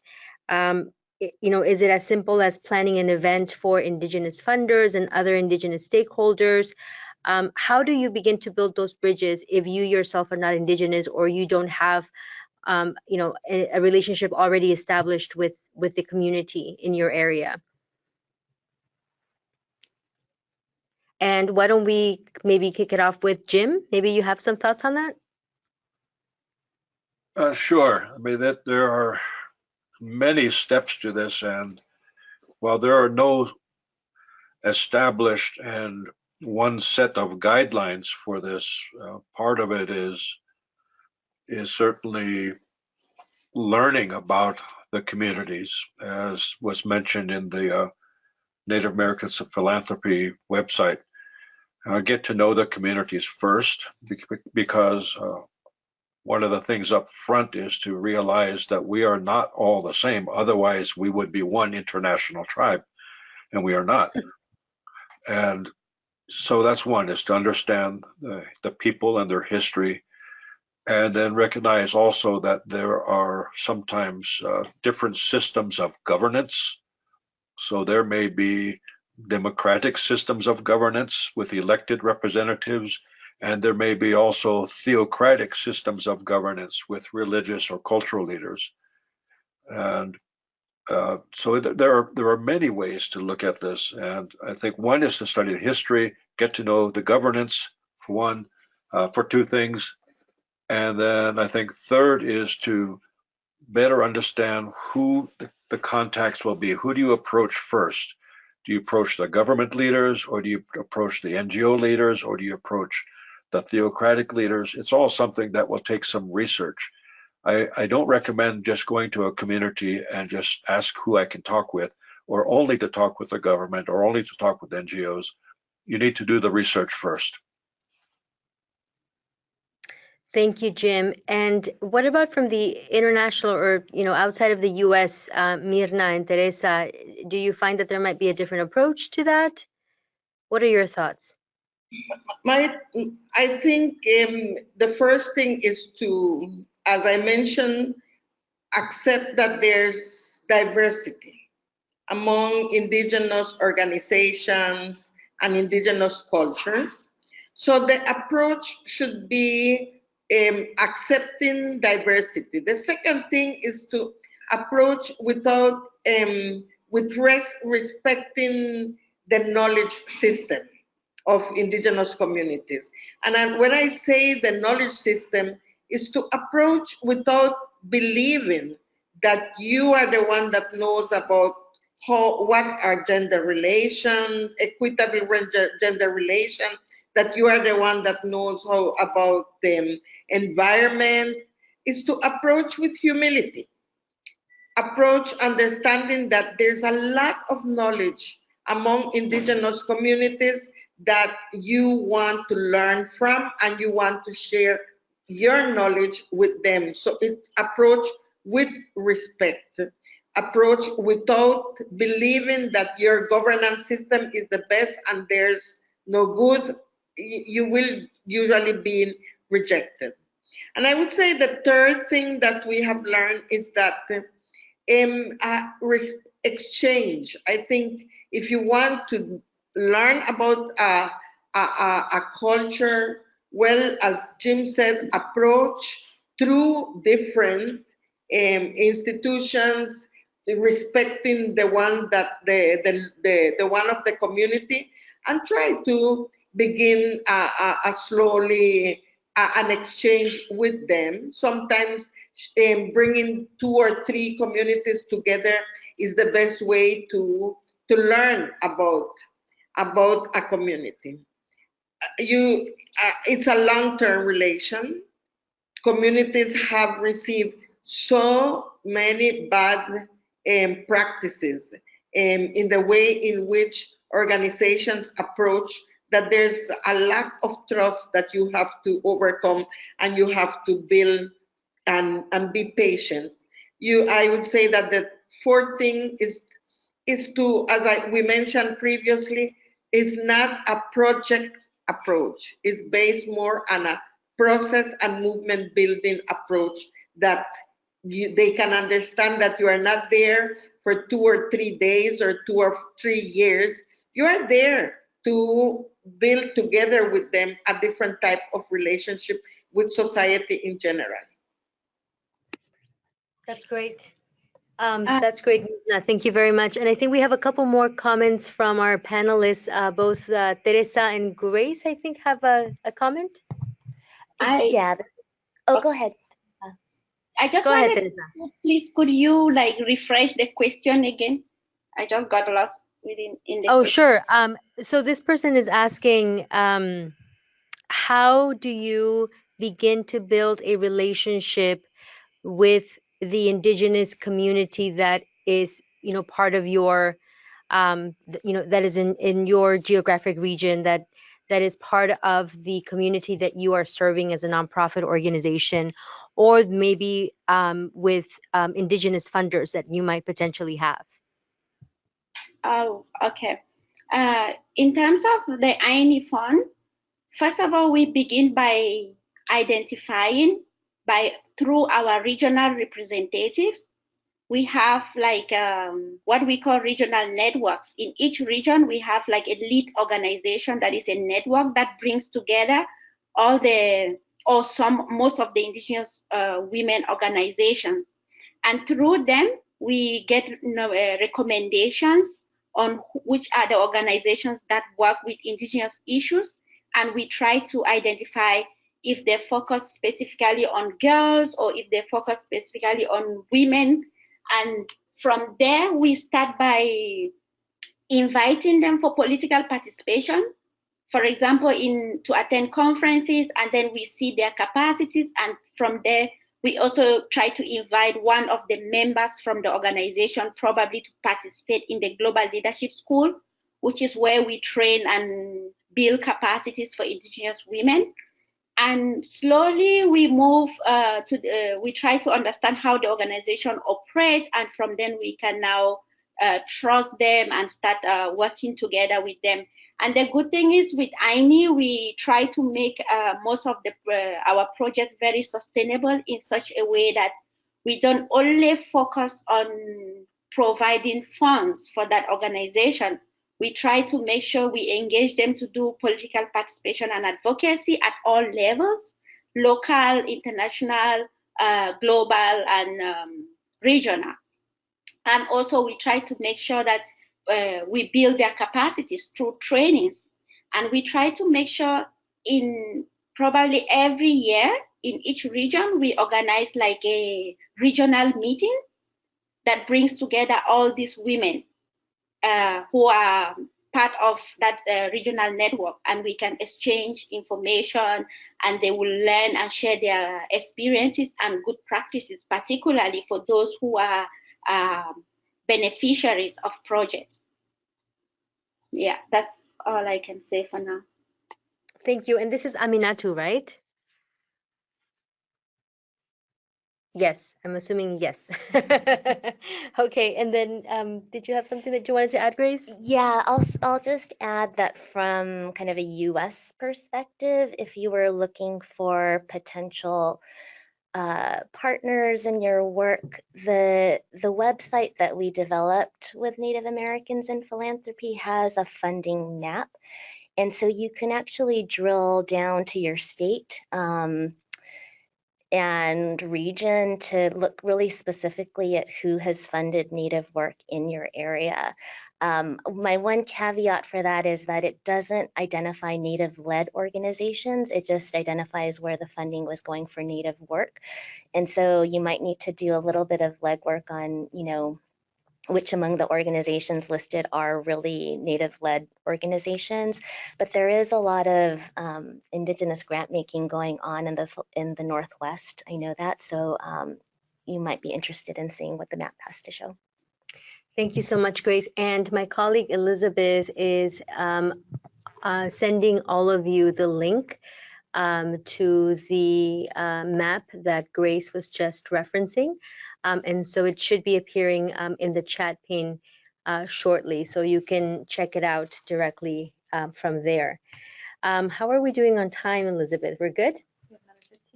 Is it as simple as planning an event for Indigenous funders and other Indigenous stakeholders? How do you begin to build those bridges if you yourself are not Indigenous or you don't have, a relationship already established with the community in your area? And why don't we maybe kick it off with Jim? Maybe you have some thoughts on that? Sure. I mean, there are many steps to this, and while there are no established and one set of guidelines for this, part of it is certainly learning about the communities, as was mentioned in the Native Americans of Philanthropy website. Get to know the communities first, because one of the things up front is to realize that we are not all the same. Otherwise, we would be one international tribe, and we are not. And so that's one, is to understand the people and their history, and then recognize also that there are sometimes different systems of governance. So there may be democratic systems of governance with elected representatives, and there may be also theocratic systems of governance with religious or cultural leaders. And so there are many ways to look at this, and I think one is to study the history, get to know the governance for one, for two things, and then I think third is to better understand who the contacts will be. Who do you approach first? Do you approach the government leaders, or do you approach the NGO leaders, or do you approach the theocratic leaders? It's all something that will take some research. I don't recommend just going to a community and just ask who I can talk with, or only to talk with the government, or only to talk with NGOs. You need to do the research first. Thank you, Jim. And what about from the international or, outside of the US, Myrna and Teresa, do you find that there might be a different approach to that? What are your thoughts? I think the first thing is to, as I mentioned, accept that there's diversity among Indigenous organizations and Indigenous cultures. So the approach should be accepting diversity. The second thing is to approach without, respecting the knowledge system of Indigenous communities. And when I say the knowledge system, is to approach without believing that you are the one that knows about what are gender relations, equitable gender relations, that you are the one that knows how about the environment, is to approach with humility. Approach understanding that there's a lot of knowledge among indigenous communities that you want to learn from and you want to share your knowledge with them. So it's approach with respect. Approach without believing that your governance system is the best and there's no good. You will usually be rejected. And I would say the third thing that we have learned is that exchange. I think if you want to learn about a culture, well, as Jim said, approach through different institutions, respecting the one that the one of the community, and try to begin a slowly an exchange with them. Sometimes bringing 2 or 3 communities together is the best way to learn about a community. It's a long-term relation. Communities have received so many bad practices in the way in which organizations approach, that there's a lack of trust that you have to overcome and you have to build and be patient. I would say that the fourth thing is to, as we mentioned previously, is not a project approach. It's based more on a process and movement building approach that they can understand that you are not there for 2 or 3 days or 2 or 3 years. You are there to build together with them a different type of relationship with society in general. That's great. That's great, Myrna. Thank you very much. And I think we have a couple more comments from our panelists. Both Teresa and Grace, I think, have a comment. Yeah. Oh, go ahead. I just Go ahead, wanted Teresa. to, please, could you like refresh the question again? I just got lost within in the Oh, question. sure. So this person is asking, how do you begin to build a relationship with the indigenous community that is, part of your, that is in your geographic region, that is part of the community that you are serving as a nonprofit organization, or maybe with indigenous funders that you might potentially have? Oh, okay. In terms of the INE fund, first of all, we begin by identifying through our regional representatives. We have like what we call regional networks. In each region, we have like a lead organization that is a network that brings together most of the indigenous women organizations. And through them, we get recommendations on which are the organizations that work with indigenous issues. And we try to identify if they focus specifically on girls or if they focus specifically on women. And from there, we start by inviting them for political participation. For example, to attend conferences, and then we see their capacities. And from there, we also try to invite one of the members from the organization probably to participate in the Global Leadership School, which is where we train and build capacities for indigenous women. And slowly we move we try to understand how the organization operates, and from then we can now trust them and start working together with them. And the good thing is with INE, we try to make most of our projects very sustainable in such a way that we don't only focus on providing funds for that organization. We try to make sure we engage them to do political participation and advocacy at all levels, local, international, global, and regional. And also we try to make sure that we build their capacities through trainings. And we try to make sure in probably every year in each region, we organize like a regional meeting that brings together all these women who are part of that regional network, and we can exchange information, and they will learn and share their experiences and good practices, particularly for those who are beneficiaries of projects. Yeah, that's all I can say for now. Thank you. And this is Aminatu, right? Yes, I'm assuming yes. Okay, and then did you have something that you wanted to add, Grace? Yeah, I'll just add that from kind of a US perspective, if you were looking for potential partners in your work, the website that we developed with Native Americans in philanthropy has a funding map. And so you can actually drill down to your state and region to look really specifically at who has funded Native work in your area. My one caveat for that is that it doesn't identify Native-led organizations, it just identifies where the funding was going for Native work. And so you might need to do a little bit of legwork on, you know, which among the organizations listed are really Native-led organizations. But there is a lot of Indigenous grant-making going on in the Northwest. I know that, so you might be interested in seeing what the map has to show. Thank you so much, Grace. And my colleague Elizabeth is sending all of you the link to the map that Grace was just referencing. And so it should be appearing in the chat pane shortly, so you can check it out directly from there. How are we doing on time, Elizabeth? We're good?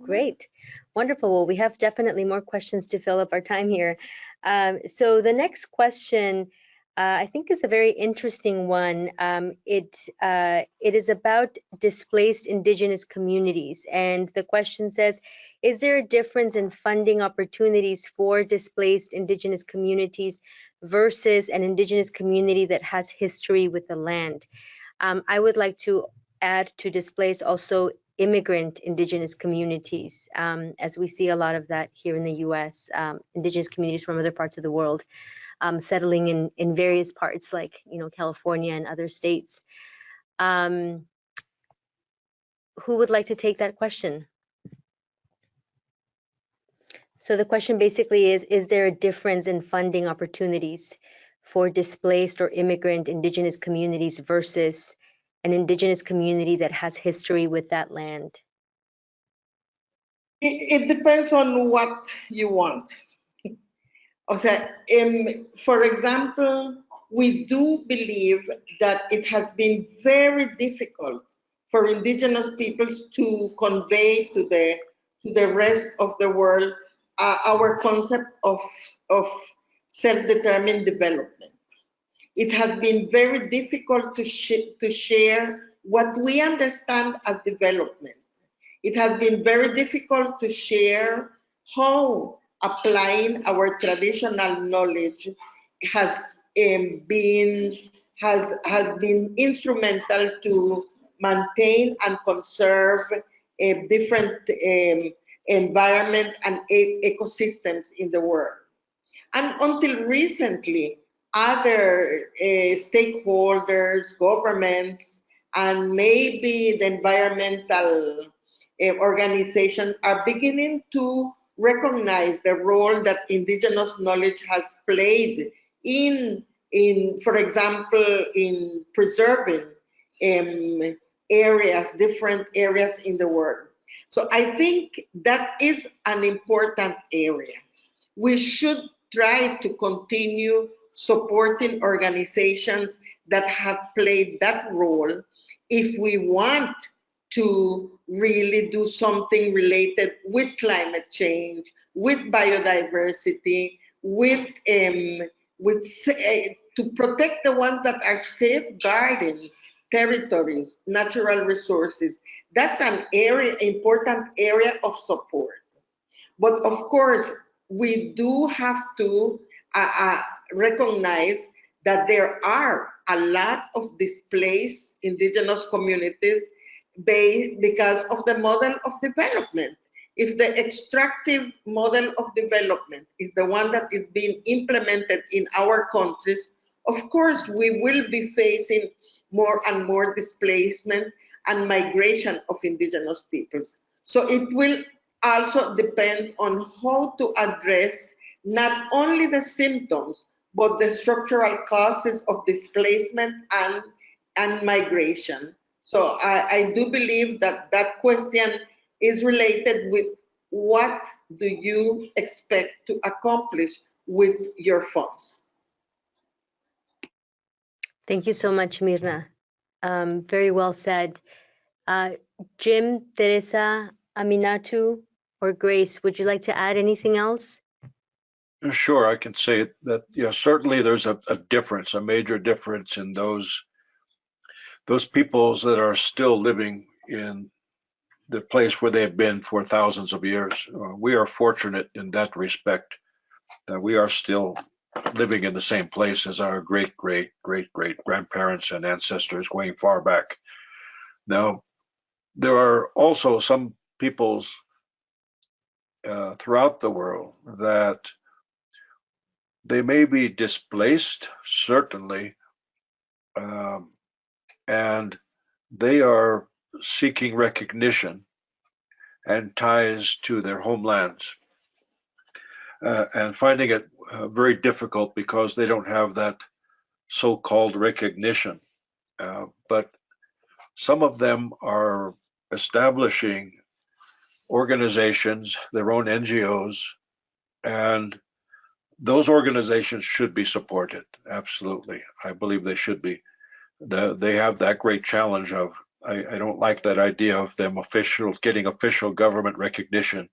Great. Wonderful. Well, we have definitely more questions to fill up our time here. So the next question, I think, is a very interesting one. It is about displaced Indigenous communities. And the question says, is there a difference in funding opportunities for displaced Indigenous communities versus an Indigenous community that has history with the land? I would like to add to displaced also immigrant Indigenous communities, as we see a lot of that here in the US, Indigenous communities from other parts of the world settling in various parts like, you know, California and other states. Who would like to take that question? So the question basically is there a difference in funding opportunities for displaced or immigrant Indigenous communities versus an Indigenous community that has history with that land? It depends on what you want. O sea, for example, we do believe that it has been very difficult for Indigenous peoples to convey to the rest of the world our concept of self-determined development. It has been very difficult to share what we understand as development. It has been very difficult to share how applying our traditional knowledge has been instrumental to maintain and conserve a different environment and ecosystems in the world. And until recently, other stakeholders, governments, and maybe the environmental organizations are beginning to recognize the role that Indigenous knowledge has played in for example, in preserving areas, different areas in the world. So I think that is an important area. We should try to continue supporting organizations that have played that role if we want to really do something related with climate change, with biodiversity, to protect the ones that are safeguarding territories, natural resources. That's an important area of support. But of course, we do have to recognize that there are a lot of displaced Indigenous communities because of the model of development. if the extractive model of development is the one that is being implemented in our countries, of course, we will be facing more and more displacement and migration of indigenous peoples. So it will also depend on how to address not only the symptoms, but the structural causes of displacement and migration. So I do believe that that question is related with what do you expect to accomplish with your funds? Thank you so much, Myrna. Very well said. Jim, Teresa, Aminatu, or Grace, would you like to add anything else? Sure, I can say that, certainly there's a difference, a major difference in those peoples that are still living in the place where they've been for thousands of years. We are fortunate in that respect that we are still living in the same place as our great grandparents and ancestors going far back. Now, there are also some peoples throughout the world that they may be displaced, certainly, and they are seeking recognition and ties to their homelands, and finding it very difficult because they don't have that so-called recognition. But some of them are establishing organizations, their own NGOs, and those organizations should be supported. Absolutely. I believe they should be. They have that great challenge of, I don't like that idea of them getting official government recognition.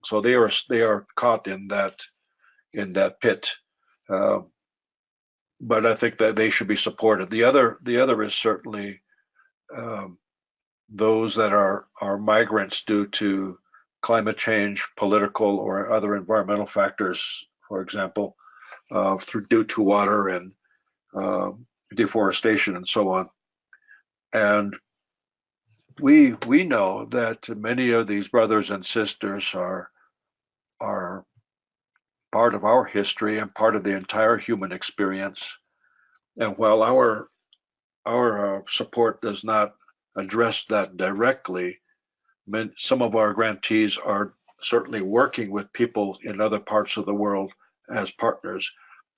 So they are caught in that pit. But I think that they should be supported. The other is certainly those that are migrants due to climate change, political or other environmental factors, for example, due to water and deforestation and so on. And we know that many of these brothers and sisters are part of our history and part of the entire human experience. And while our support does not address that directly, some of our grantees are certainly working with people in other parts of the world as partners.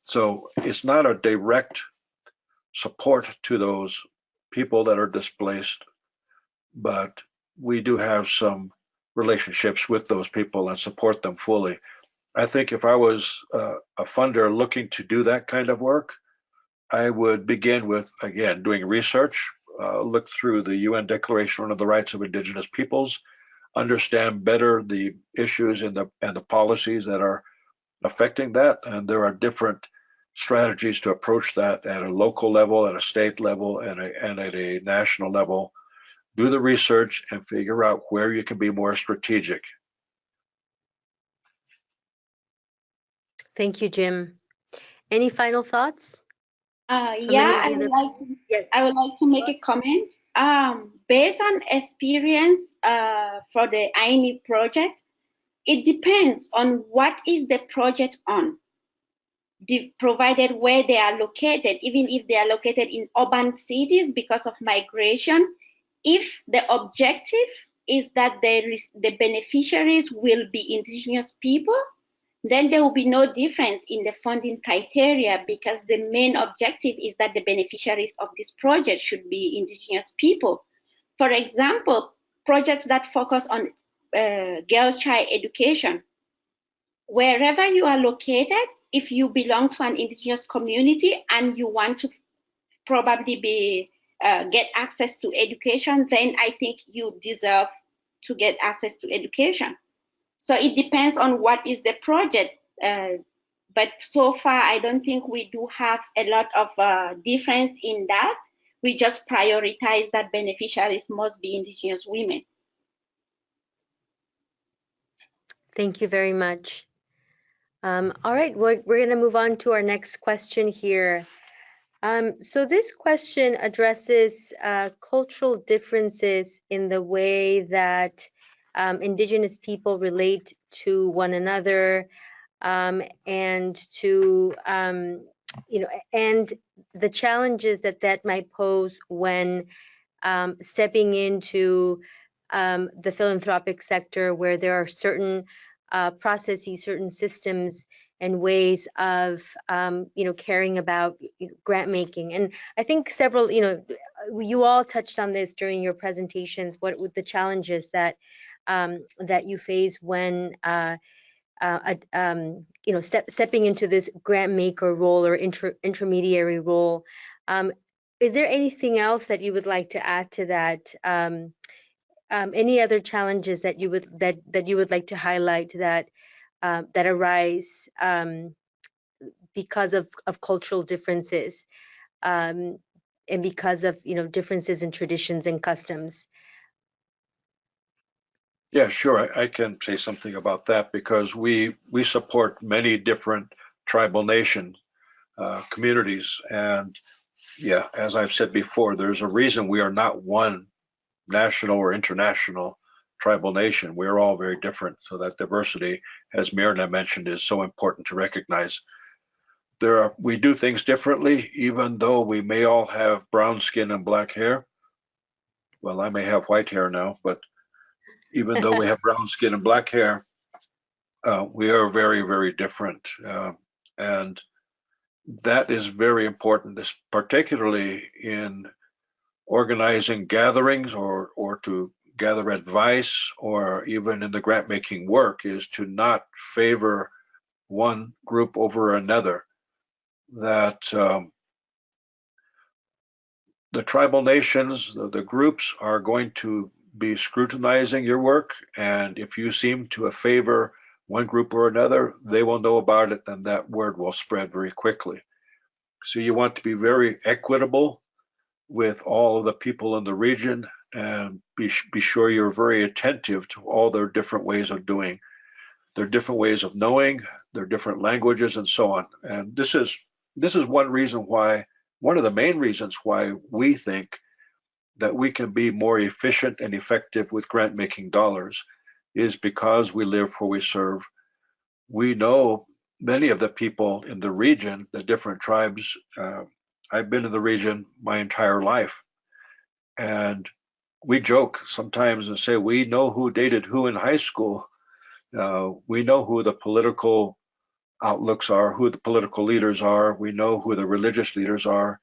So it's not a direct support to those people that are displaced, but we do have some relationships with those people and support them fully. I think if I was a funder looking to do that kind of work, I would begin with, again, doing research, look through the UN Declaration on the Rights of Indigenous Peoples, understand better the issues and the policies that are affecting that. And there are different strategies to approach that at a local level, at a state level, and at a national level. Do the research and figure out where you can be more strategic. Thank you, Jim. Any final thoughts? Yeah, I would like to make a comment. Based on experience for the INI project, it depends on what is the project on. Provided where they are located, even if they are located in urban cities because of migration, if the objective is that the beneficiaries will be indigenous people, then there will be no difference in the funding criteria, because the main objective is that the beneficiaries of this project should be indigenous people. For example, projects that focus on girl-child education. Wherever you are located, if you belong to an indigenous community and you want to probably get access to education, then I think you deserve to get access to education. So it depends on what is the project. But so far, I don't think we do have a lot of difference in that. We just prioritize that beneficiaries must be indigenous women. Thank you very much. All right, we're going to move on to our next question here. So this question addresses cultural differences in the way that Indigenous people relate to one another, and to and the challenges that might pose when stepping into the philanthropic sector, where there are certain processes, certain systems and ways of caring about grant making. And I think several, you all touched on this during your presentations, what the challenges that that you face when stepping into this grant maker role or intermediary role. Is there anything else that you would like to add to that? Any other challenges that you would like to highlight that that arise because of cultural differences, and because of differences in traditions and customs? Yeah, sure. I can say something about that because we support many different tribal nation communities, and yeah, as I've said before, there's a reason we are not one national or international tribal nation. We're all very different, so that diversity, as Myrna mentioned, is so important to recognize. We do things differently, even though we may all have brown skin and black hair. Well, I may have white hair now, but even though we have brown skin and black hair, we are very, very different. And that is very important, particularly in organizing gatherings or to gather advice, or even in the grant making work, is to not favor one group over another. That the tribal nations, the groups, are going to be scrutinizing your work, and if you seem to favor one group or another, they will know about it, and that word will spread very quickly. So you want to be very equitable with all of the people in the region, and be sure you're very attentive to all their different ways of doing, their different ways of knowing, their different languages, and so on. And this is one reason why, one of the main reasons why we think that we can be more efficient and effective with grant making dollars, is because we live where we serve. We know many of the people in the region, the different tribes. I've been in the region my entire life, and we joke sometimes and say we know who dated who in high school. We know who the political outlooks are, who the political leaders are. We know who the religious leaders are.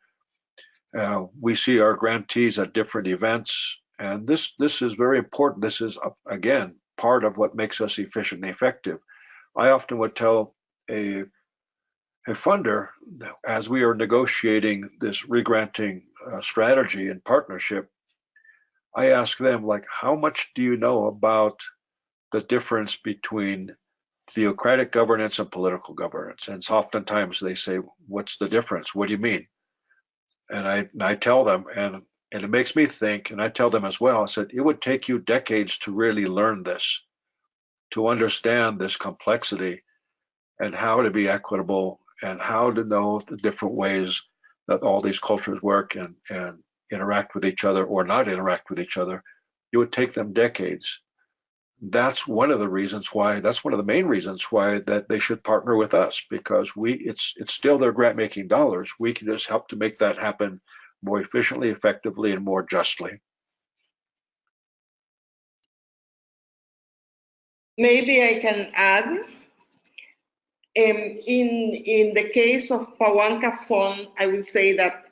We see our grantees at different events, and this is very important. This is, again, part of what makes us efficient and effective. I often would tell a funder, as we are negotiating this regranting strategy and partnership, I ask them, like, how much do you know about the difference between theocratic governance and political governance? And oftentimes they say, what's the difference? What do you mean? And I tell them, and it makes me think, and I tell them as well, I said, it would take you decades to really learn this, to understand this complexity, and how to be equitable, and how to know the different ways that all these cultures work and interact with each other or not interact with each other. It would take them decades. That's one of the reasons why, that's one of the main reasons why that they should partner with us, because it's still their grant making dollars. We can just help to make that happen more efficiently, effectively, and more justly. Maybe I can add, in the case of PAWANKA Fund, I will say that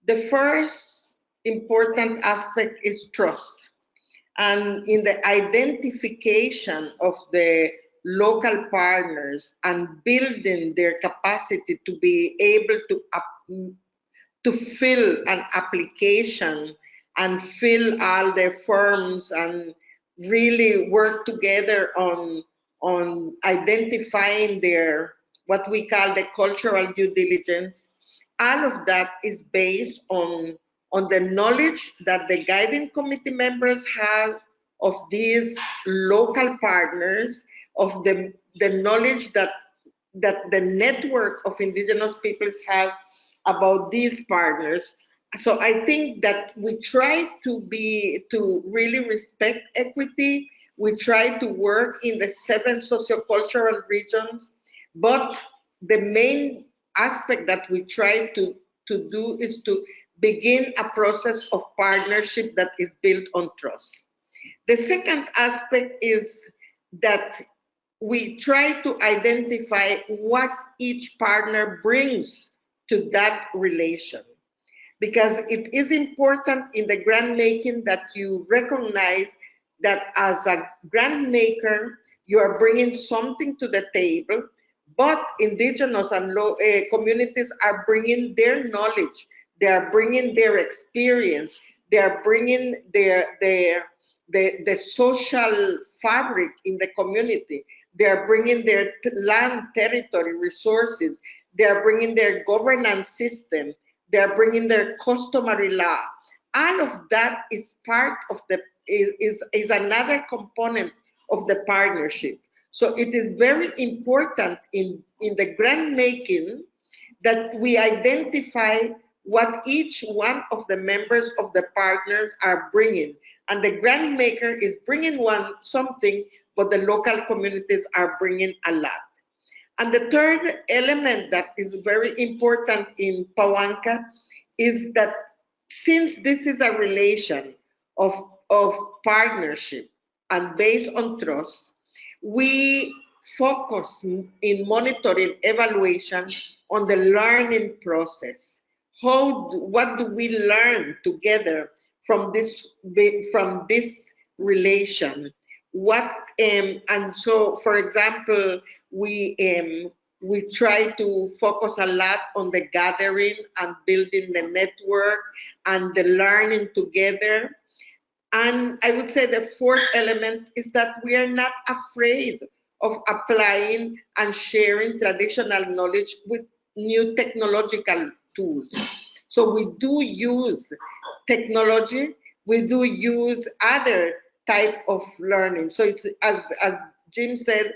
the first important aspect is trust. And in the identification of the local partners and building their capacity to be able to fill an application and fill all their forms and really work together on identifying their, what we call the cultural due diligence. All of that is based on the knowledge that the guiding committee members have of these local partners, of the knowledge that the network of Indigenous peoples have about these partners. So I think that we try to really respect equity, We try to work in the 7 sociocultural regions, but the main aspect that we try to do is to begin a process of partnership that is built on trust. The second aspect is that we try to identify what each partner brings to that relation. Because it is important in the grant making that you recognize that as a grant maker, you are bringing something to the table, but indigenous and communities are bringing their knowledge, they are bringing their experience, they are bringing the social fabric in the community, they are bringing their land, territory, resources, they are bringing their governance system, they're bringing their customary law. All of that is part of the, is another component of the partnership. So it is very important in the grant making that we identify what each one of the members of the partners are bringing. And the grant maker is bringing something, but the local communities are bringing a lot. And the third element that is very important in PAWANKA is that since this is a relation of partnership and based on trust, we focus in monitoring evaluation on the learning process. What do we learn together from this relation? And so, for example, we try to focus a lot on the gathering and building the network and the learning together. And I would say the fourth element is that we are not afraid of applying and sharing traditional knowledge with new technological tools. So we do use technology, we do use other type of learning. So it's, as Jim said,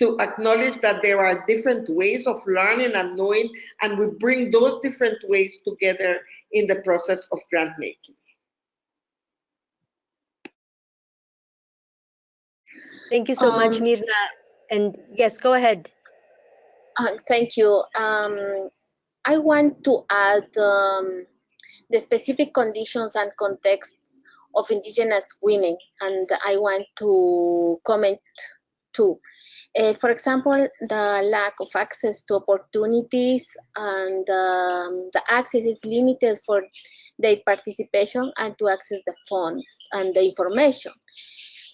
to acknowledge that there are different ways of learning and knowing, and we bring those different ways together in the process of grant making. Thank you so much, Myrna. And yes, go ahead. Thank you. I want to add the specific conditions and contexts of indigenous women, and I want to comment too. For example, the lack of access to opportunities, and the access is limited for their participation and to access the funds and the information.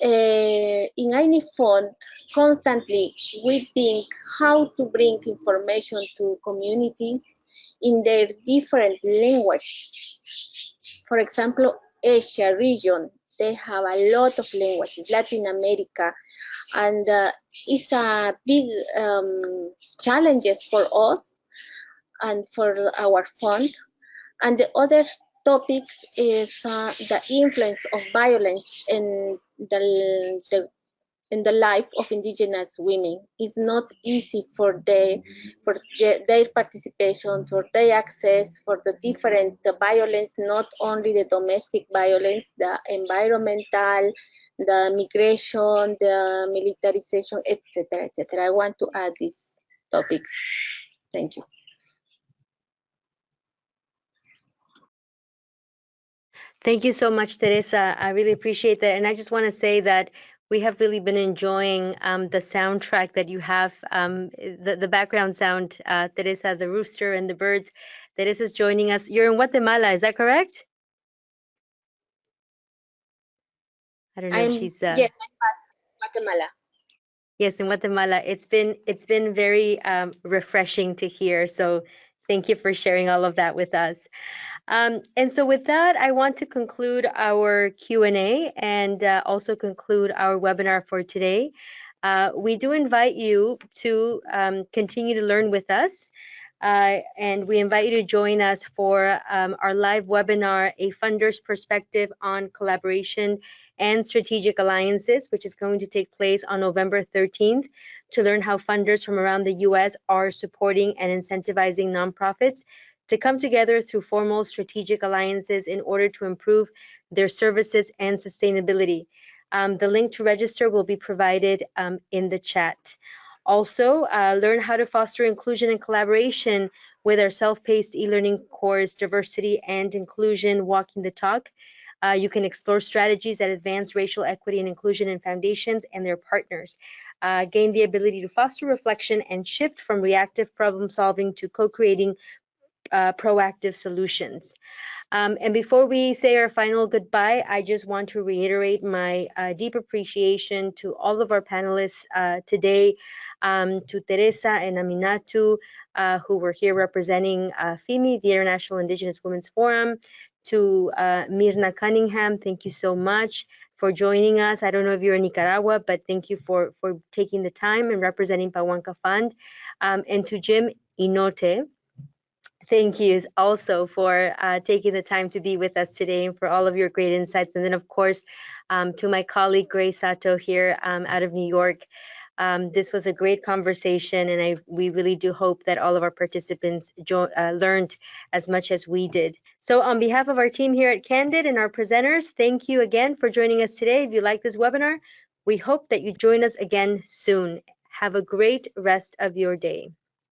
In any fund, constantly we think how to bring information to communities in their different languages. For example, Asia region, they have a lot of languages, Latin America, and it's a big challenges for us and for our fund. And the other topics is the influence of violence in the life of indigenous women. It's not easy for their participation, for their access, for the different violence, not only the domestic violence, the environmental, the migration, the militarization, etc., etc. I want to add these topics. Thank you. Thank you so much, Teresa. I really appreciate that. And I just want to say that we have really been enjoying the soundtrack that you have, the background sound, Teresa, the rooster and the birds. Teresa's joining us. You're in Guatemala, is that correct? I don't know if she's... Yes, I'm Guatemala. Yes, in Guatemala. It's been very refreshing to hear. So thank you for sharing all of that with us. And so with that, I want to conclude our Q&A and also conclude our webinar for today. We do invite you to continue to learn with us. And we invite you to join us for our live webinar, A Funder's Perspective on Collaboration and Strategic Alliances, which is going to take place on November 13th, to learn how funders from around the US are supporting and incentivizing nonprofits to come together through formal strategic alliances in order to improve their services and sustainability. The link to register will be provided in the chat. Also, learn how to foster inclusion and collaboration with our self-paced e-learning course, Diversity and Inclusion, Walking the Talk. You can explore strategies that advance racial equity and inclusion in foundations and their partners. Gain the ability to foster reflection and shift from reactive problem solving to co-creating proactive solutions. And before we say our final goodbye, I just want to reiterate my deep appreciation to all of our panelists today, to Teresa and Aminatu, who were here representing FIMI, the International Indigenous Women's Forum, to Myrna Cunningham, thank you so much for joining us. I don't know if you're in Nicaragua, but thank you for taking the time and representing PAWANKA Fund. And to Jim Enote, thank you also for taking the time to be with us today and for all of your great insights. And then, of course, to my colleague, Grace Sato here out of New York. This was a great conversation, and we really do hope that all of our participants learned as much as we did. So on behalf of our team here at Candid and our presenters, thank you again for joining us today. If you like this webinar, we hope that you join us again soon. Have a great rest of your day.